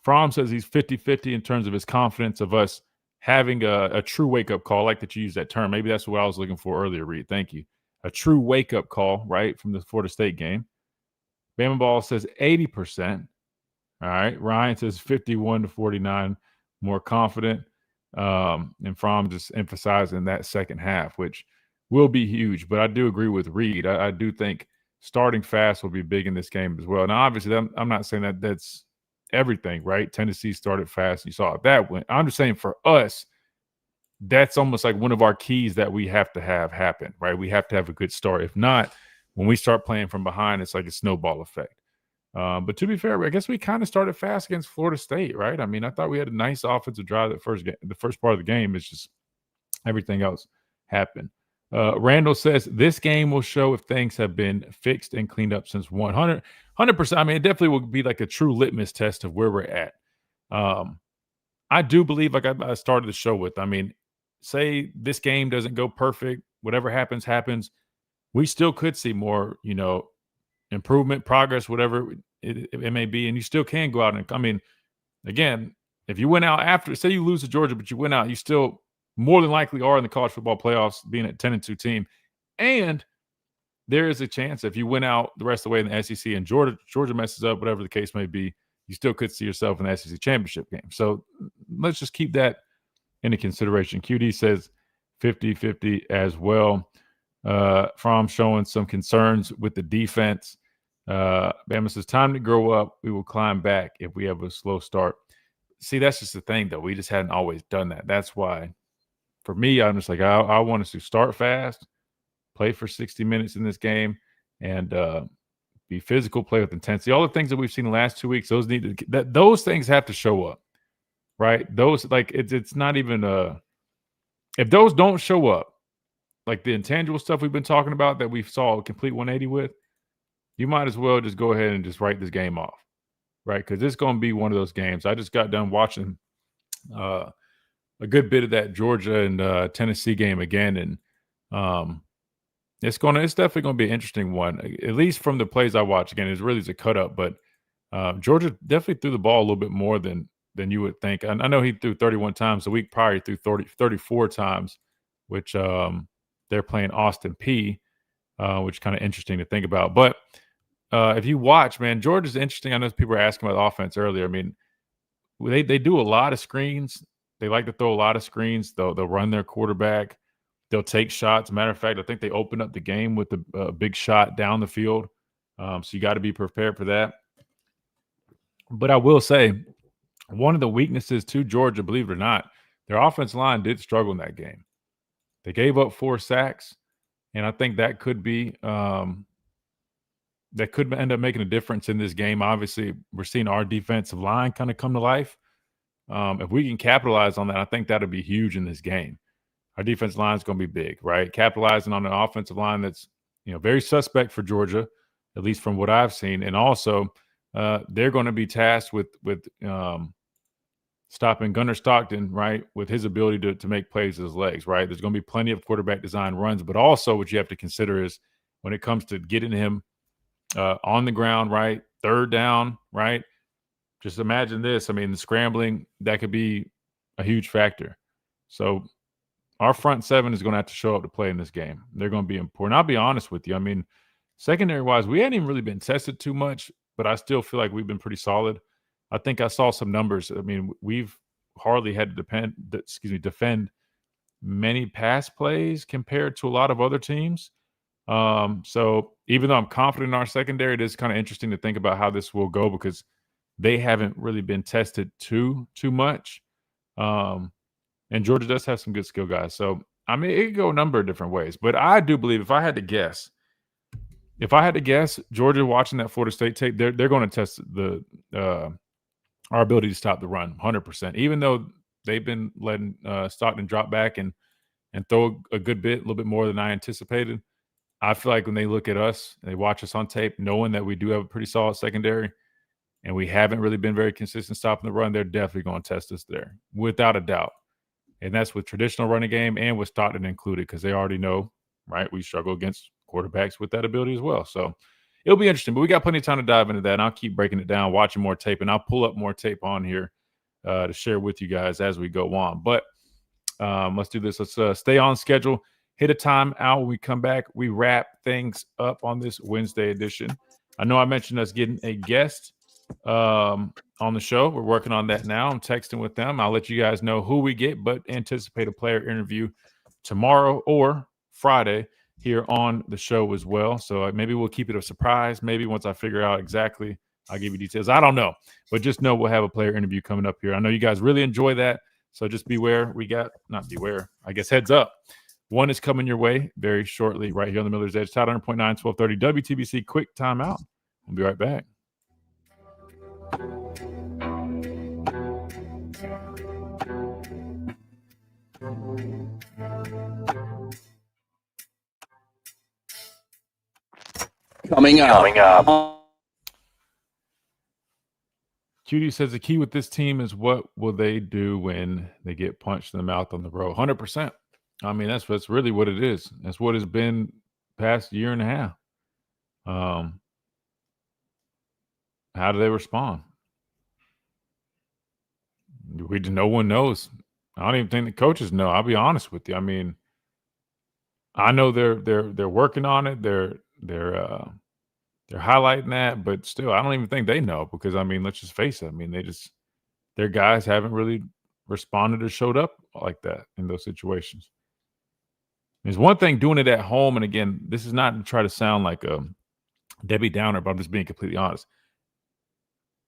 Fromm says he's 50-50 in terms of his confidence of us having a true wake-up call. I like that you use that term. Maybe that's what I was looking for earlier, Reed. Thank you. A true wake-up call, right, from the Florida State game. Bama Ball says 80%. All right. Ryan says 51-49, more confident. And Fromm just emphasizing that second half, which will be huge. But I do agree with Reed. I do think starting fast will be big in this game as well. Now, obviously, I'm not saying that that's everything, right? Tennessee started fast. You saw that win. I'm just saying for us, that's almost like one of our keys that we have to have happen, right? We have to have a good start. If not, when we start playing from behind, it's like a snowball effect. But to be fair, I guess we kind of started fast against Florida State, right? I mean, I thought we had a nice offensive drive the first part of the game. It's just everything else happened. Randall says this game will show if things have been fixed and cleaned up since 100%. I mean, it definitely will be like a true litmus test of where we're at. I do believe, like I started the show with, I mean, say this game doesn't go perfect, whatever happens, happens. We still could see more, improvement, progress, whatever it may be, and you still can go out and, I mean, again, if you went out after, say you lose to Georgia, but you went out, you still more than likely are in the college football playoffs, being a 10-2 team, and there is a chance if you went out the rest of the way in the SEC and Georgia messes up, whatever the case may be, you still could see yourself in the SEC championship game. So let's just keep that into consideration. QD says 50-50 as well. From showing some concerns with the defense. Bama says, time to grow up. We will climb back if we have a slow start. See, that's just the thing, though. We just hadn't always done that. That's why, for me, I'm just like, I want us to start fast, play for 60 minutes in this game, and be physical, play with intensity. All the things that we've seen the last 2 weeks, those things have to show up, right? Those, like, it's not even if those don't show up, like the intangible stuff we've been talking about that we saw a complete 180 with, you might as well just go ahead and just write this game off, right? Because it's going to be one of those games. I just got done watching a good bit of that Georgia and Tennessee game again, and it's definitely going to be an interesting one. At least from the plays I watched. Again, it's really a cut up, but Georgia definitely threw the ball a little bit more than you would think. I know he threw 31 times. The week prior, he threw 34 times, which they're playing Austin P, which is kind of interesting to think about. But if you watch, man, Georgia's interesting. I know people were asking about the offense earlier. I mean, they do a lot of screens. They like to throw a lot of screens. They'll run their quarterback. They'll take shots. Matter of fact, I think they opened up the game with a big shot down the field. So you got to be prepared for that. But I will say, one of the weaknesses to Georgia, believe it or not, their offensive line did struggle in that game. They gave up 4 sacks, and I think that could be that could end up making a difference in this game. Obviously, we're seeing our defensive line kind of come to life. If we can capitalize on that, I think that'll be huge in this game. Our defensive line is going to be big, right? Capitalizing on an offensive line that's very suspect for Georgia, at least from what I've seen, and also they're going to be tasked with stopping Gunnar Stockton, right, with his ability to make plays with his legs, right? There's going to be plenty of quarterback design runs, but also what you have to consider is when it comes to getting him on the ground, right, third down, right? Just imagine this. I mean, the scrambling, that could be a huge factor. So our front seven is going to have to show up to play in this game. They're going to be important. I'll be honest with you. I mean, secondary-wise, we hadn't even really been tested too much, but I still feel like we've been pretty solid. I think I saw some numbers. I mean, we've hardly had to defend many pass plays compared to a lot of other teams. So even though I'm confident in our secondary, it is kind of interesting to think about how this will go because they haven't really been tested too much. And Georgia does have some good skill guys. So, I mean, it could go a number of different ways. But I do believe if I had to guess, Georgia watching that Florida State tape, they're going to test our ability to stop the run 100%. Even though they've been letting Stockton drop back and throw a good bit, a little bit more than I anticipated, I feel like when they look at us and they watch us on tape, knowing that we do have a pretty solid secondary and we haven't really been very consistent stopping the run, they're definitely going to test us there without a doubt. And that's with traditional running game and with Stockton included because they already know, right, we struggle against quarterbacks with that ability as well. So it'll be interesting. But we got plenty of time to dive into that, and I'll keep breaking it down, watching more tape, and I'll pull up more tape on here to share with you guys as we go on. But let's do this. Let's stay on schedule. Hit a time out. When we come back, we wrap things up on this Wednesday edition. I know I mentioned us getting a guest on the show. We're working on that now. I'm texting with them. I'll let you guys know who we get, but anticipate a player interview tomorrow or Friday here on the show as well. So maybe we'll keep it a surprise. Maybe once I figure out exactly, I'll give you details. I don't know, but just know we'll have a player interview coming up here. I know you guys really enjoy that. So just beware. Heads up. One is coming your way very shortly right here on the Miller's Edge. Tide 100.9, 1230 WTBC. Quick timeout. We'll be right back. Coming up. QD says the key with this team is what will they do when they get punched in the mouth on the road? 100%. I mean, that's really what it is. That's what it's been past year and a half. How do they respond? No one knows. I don't even think the coaches know. I'll be honest with you. I mean, I know they're working on it. They're highlighting that, but still, I don't even think they know because I mean, let's just face it. I mean, their guys haven't really responded or showed up like that in those situations. There's one thing doing it at home, and again, this is not to try to sound like a Debbie Downer, but I'm just being completely honest.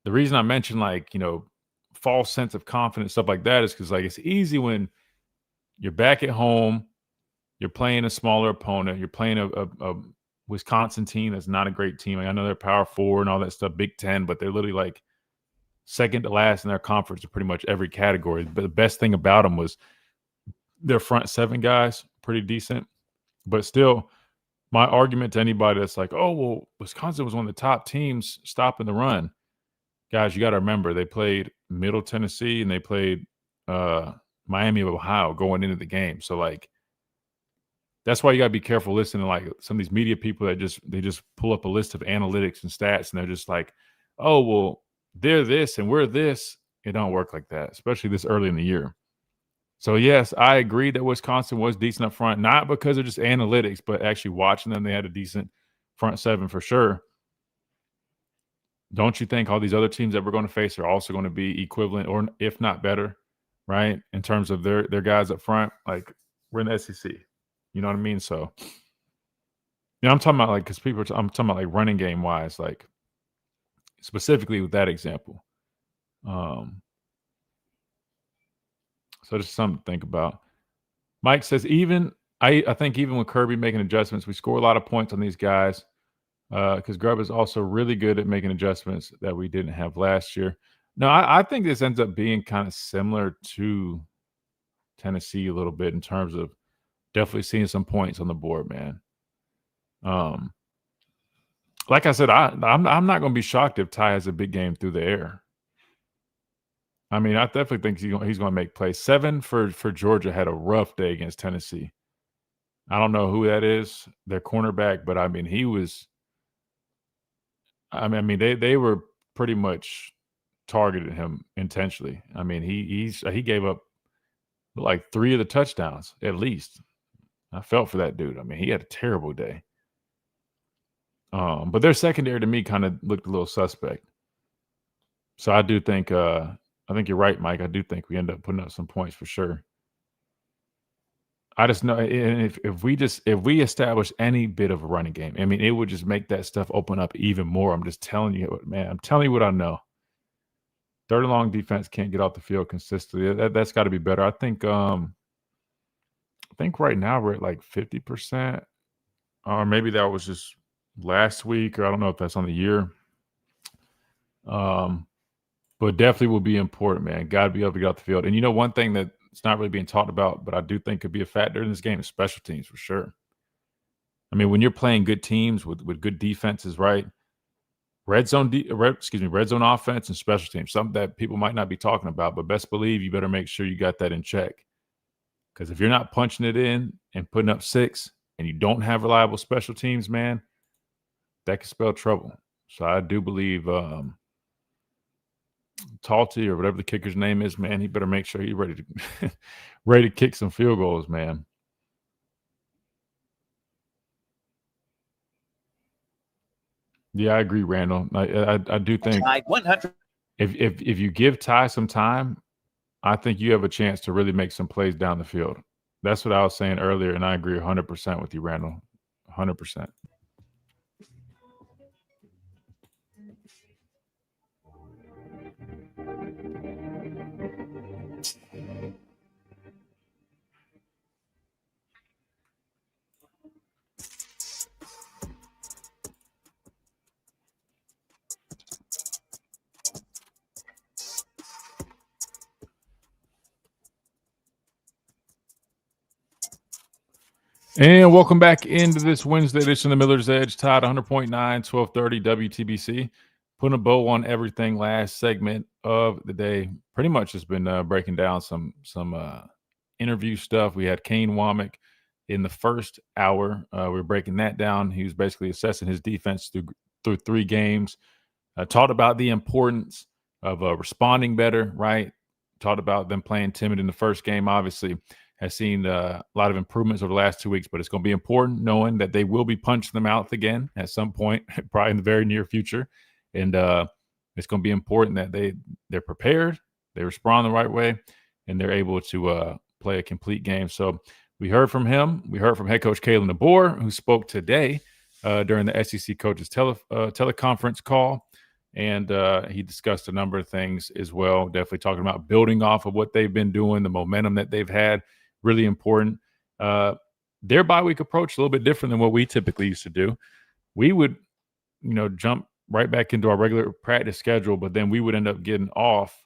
The reason I mentioned false sense of confidence, stuff like that, is because it's easy when you're back at home, you're playing a smaller opponent, you're playing a Wisconsin team that's not a great team. I know they're Power 4 and all that stuff, Big Ten, but they're literally second to last in their conference in pretty much every category. But the best thing about them was their front seven guys, pretty decent. But still, my argument to anybody that's oh, well, Wisconsin was one of the top teams stopping the run. Guys, you got to remember, they played Middle Tennessee and they played Miami of Ohio going into the game. So, that's why you got to be careful listening to some of these media people that they just pull up a list of analytics and stats and they're just oh, well, they're this and we're this. It don't work like that, especially this early in the year. So, yes, I agree that Wisconsin was decent up front, not because of just analytics, but actually watching them, they had a decent front seven for sure. Don't you think all these other teams that we're going to face are also going to be equivalent or if not better, right, in terms of their guys up front? We're in the SEC. You know what I mean? So, I'm talking about because I'm talking about running game wise, specifically with that example. So just something to think about. Mike says, I think even with Kirby making adjustments, we score a lot of points on these guys because Grubb is also really good at making adjustments that we didn't have last year. No, I think this ends up being kind of similar to Tennessee a little bit in terms of definitely seeing some points on the board, man. Like I said, I'm not going to be shocked if Ty has a big game through the air. I mean, I definitely think he's going to make plays. 7 for Georgia had a rough day against Tennessee. I don't know who that is, their cornerback, but I mean, he was. I mean, they were pretty much targeted him intentionally. I mean, he gave up 3 of the touchdowns at least. I felt for that dude. I mean, he had a terrible day. But their secondary to me kind of looked a little suspect. So I do think I think you're right, Mike. I do think we end up putting up some points for sure. I just know if we establish any bit of a running game, I mean, it would just make that stuff open up even more. I'm just telling you, man. I'm telling you what I know. Third and long defense can't get off the field consistently. That's got to be better. I think right now we're at 50%, or maybe that was just last week, or I don't know if that's on the year. But definitely will be important, man. Got to be able to get off the field. And one thing that it's not really being talked about, but I do think could be a factor in this game is special teams for sure. I mean, when you're playing good teams with good defenses, right? Red zone offense and special teams, something that people might not be talking about, but best believe you better make sure you got that in check. Because if you're not punching it in and putting up 6 and you don't have reliable special teams, man, that could spell trouble. So I do believe Talty, or whatever the kicker's name is, man, he better make sure he's ready to ready to kick some field goals, man. Yeah, I agree, Randall. I do think if you give Ty some time, I think you have a chance to really make some plays down the field. That's what I was saying earlier, and I agree 100% with you, Randall. 100%. And welcome back into this Wednesday edition of the Miller's Edge. Todd, 100.9, 1230 WTBC. Putting a bow on everything. Last segment of the day. Pretty much has been breaking down some interview stuff. We had Kane Womack in the first hour. We were breaking that down. He was basically assessing his defense through 3 games. Talked about the importance of responding better, right? Talked about them playing timid in the first game, obviously. Has seen a lot of improvements over the last 2 weeks, but it's going to be important knowing that they will be punching them out again at some point, probably in the very near future. And it's going to be important that they're prepared, they respond the right way, and they're able to play a complete game. So we heard from him. We heard from head coach Kalen DeBoer, who spoke today during the SEC coaches teleconference call. And he discussed a number of things as well, definitely talking about building off of what they've been doing, the momentum that they've had. Really important. Their bye week approach a little bit different than what we typically used to do. We would, jump right back into our regular practice schedule, but then we would end up getting off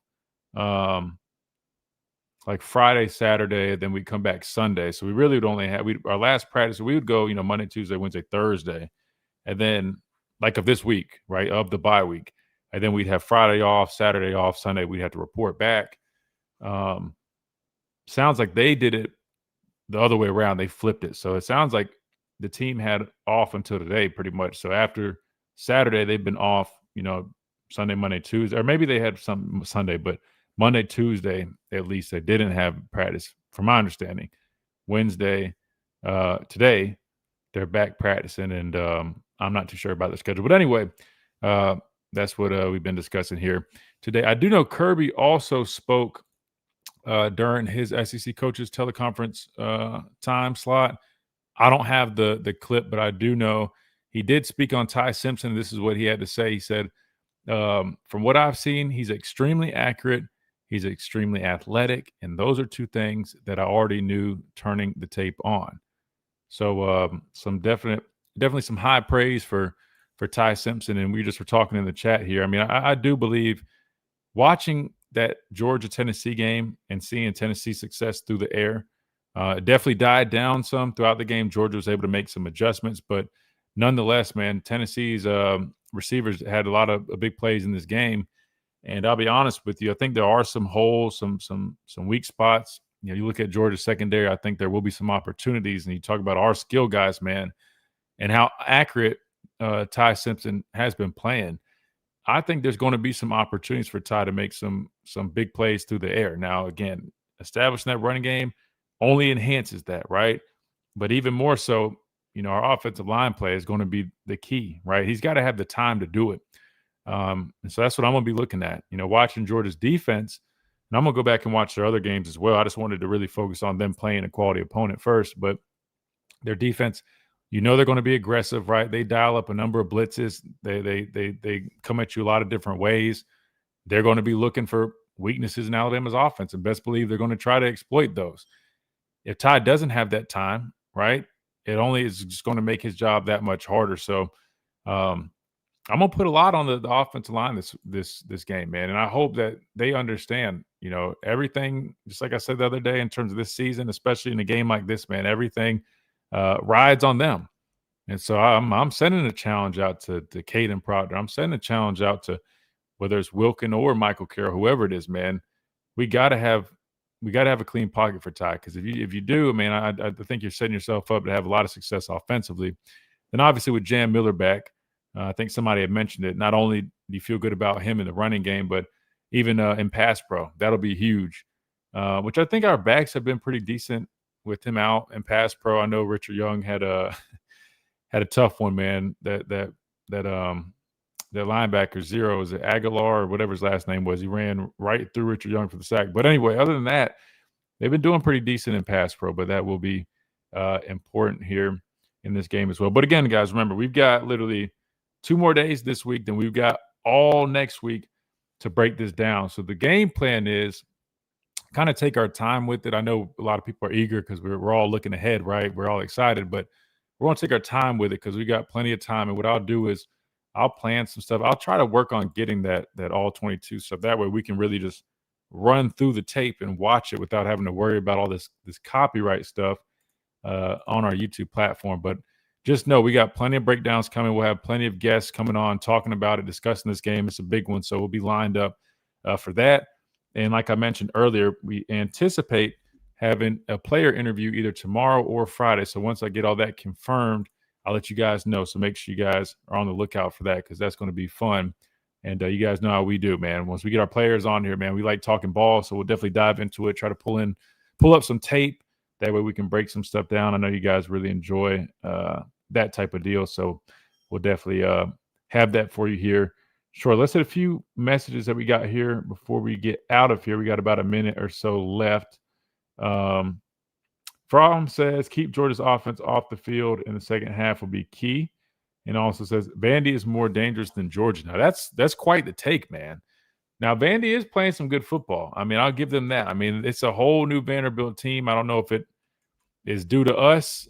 like Friday, Saturday, then we'd come back Sunday. So we really would only have our last practice. We would go, Monday, Tuesday, Wednesday, Thursday, and then like of this week, right, of the bye week, and then we'd have Friday off, Saturday off, Sunday we'd have to report back. Sounds like they did it the other way around. They flipped it. So it sounds like the team had off until today pretty much. So after Saturday, they've been off, Sunday, Monday, Tuesday, or maybe they had some Sunday, but Monday, Tuesday, at least they didn't have practice from my understanding. Wednesday, today, they're back practicing, and I'm not too sure about the schedule. But anyway, that's what we've been discussing here today. I do know Kirby also spoke during his SEC coaches teleconference time slot. I don't have the clip, but I do know he did speak on Ty Simpson. This is what he had to say. He said, from what I've seen, he's extremely accurate. He's extremely athletic. And those are 2 things that I already knew turning the tape on. So definitely some high praise for Ty Simpson. And we just were talking in the chat here. I mean, I do believe watching that Georgia-Tennessee game and seeing Tennessee success through the air definitely died down some throughout the game. Georgia was able to make some adjustments, but nonetheless, man, Tennessee's receivers had a lot of big plays in this game. And I'll be honest with you, I think there are some holes, some weak spots. You look at Georgia's secondary, I think there will be some opportunities. And you talk about our skill guys, man, and how accurate Ty Simpson has been playing. I think there's going to be some opportunities for Ty to make some big plays through the air. Now, again, establishing that running game only enhances that, right? But even more so, our offensive line play is going to be the key, right? He's got to have the time to do it. And so that's what I'm going to be looking at, watching Georgia's defense. And I'm going to go back and watch their other games as well. I just wanted to really focus on them playing a quality opponent first. But their defense, they're going to be aggressive, right? They dial up a number of blitzes. They come at you a lot of different ways. They're going to be looking for weaknesses in Alabama's offense, and best believe they're going to try to exploit those. If Ty doesn't have that time, right, it only is just going to make his job that much harder. So I'm going to put a lot on the offensive line this game, man, and I hope that they understand, everything, just like I said the other day in terms of this season, especially in a game like this, man, everything rides on them. And so I'm sending a challenge out to Caden Proctor. I'm sending a challenge out to whether it's Wilkin or Michael Carroll, whoever it is, man. We got to have a clean pocket for Ty, because if you do, man, I think you're setting yourself up to have a lot of success offensively. Then obviously with Jam Miller back, I think somebody had mentioned it. Not only do you feel good about him in the running game, but even in pass pro, that'll be huge. Which I think our backs have been pretty decent with him out in pass pro. I know Richard Young had a tough one, man. That linebacker zero, is it Aguilar or whatever his last name was? He ran right through Richard Young for the sack. But anyway, other than that, they've been doing pretty decent in pass pro, but that will be important here in this game as well. But again, guys, remember, we've got literally 2 more days this week, then we've got all next week to break this down. So the game plan is kind of take our time with it. I know a lot of people are eager because we're all looking ahead, right? We're all excited, but we're going to take our time with it because we got plenty of time. And what I'll do is I'll plan some stuff. I'll try to work on getting that all 22 stuff. That way we can really just run through the tape and watch it without having to worry about all this copyright stuff on our YouTube platform. But just know we got plenty of breakdowns coming. We'll have plenty of guests coming on, talking about it, discussing this game. It's a big one, so we'll be lined up for that. And like I mentioned earlier, we anticipate having a player interview either tomorrow or Friday. So once I get all that confirmed, I'll let you guys know. So make sure you guys are on the lookout for that because that's going to be fun. And you guys know how we do, man. Once we get our players on here, man, we like talking ball. So we'll definitely dive into it, try to pull up some tape. That way we can break some stuff down. I know you guys really enjoy that type of deal. So we'll definitely have that for you here. Sure. Let's hit a few messages that we got here before we get out of here. We got about a minute or so left. Fromm says, keep Georgia's offense off the field in the second half will be key. And also says, Vandy is more dangerous than Georgia. Now, that's quite the take, man. Now, Vandy is playing some good football. I mean, I'll give them that. I mean, it's a whole new Vanderbilt team. I don't know if it is due to us.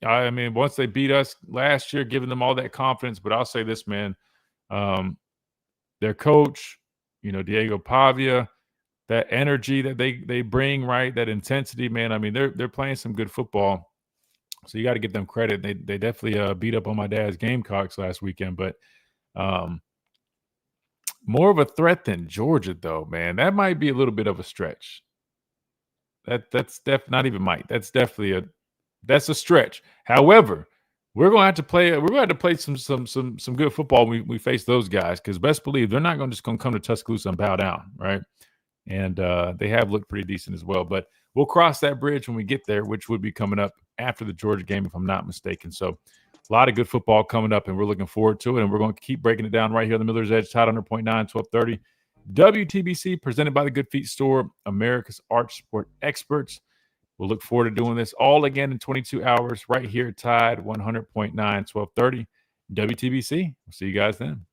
I mean, once they beat us last year, giving them all that confidence. But I'll say this, man. Their coach, Diego Pavia, that energy that they bring, right? That intensity, man. I mean, they're playing some good football. So you got to give them credit. They definitely beat up on my dad's Gamecocks last weekend. But more of a threat than Georgia, though, man. That might be a little bit of a stretch. That's not even might. That's definitely that's a stretch. However, we're going to have to play. We're going to have to play some good football when we face those guys because best believe they're not just going to come to Tuscaloosa and bow down, right? And they have looked pretty decent as well. But we'll cross that bridge when we get there, which would be coming up after the Georgia game, if I'm not mistaken. So a lot of good football coming up, and we're looking forward to it. And we're going to keep breaking it down right here on the Miller's Edge, Tide 100.9, 1230. WTBC, presented by the Good Feet Store, America's Arch Sport Experts. We'll look forward to doing this all again in 22 hours right here at Tide 100.9, 1230. WTBC. We'll see you guys then.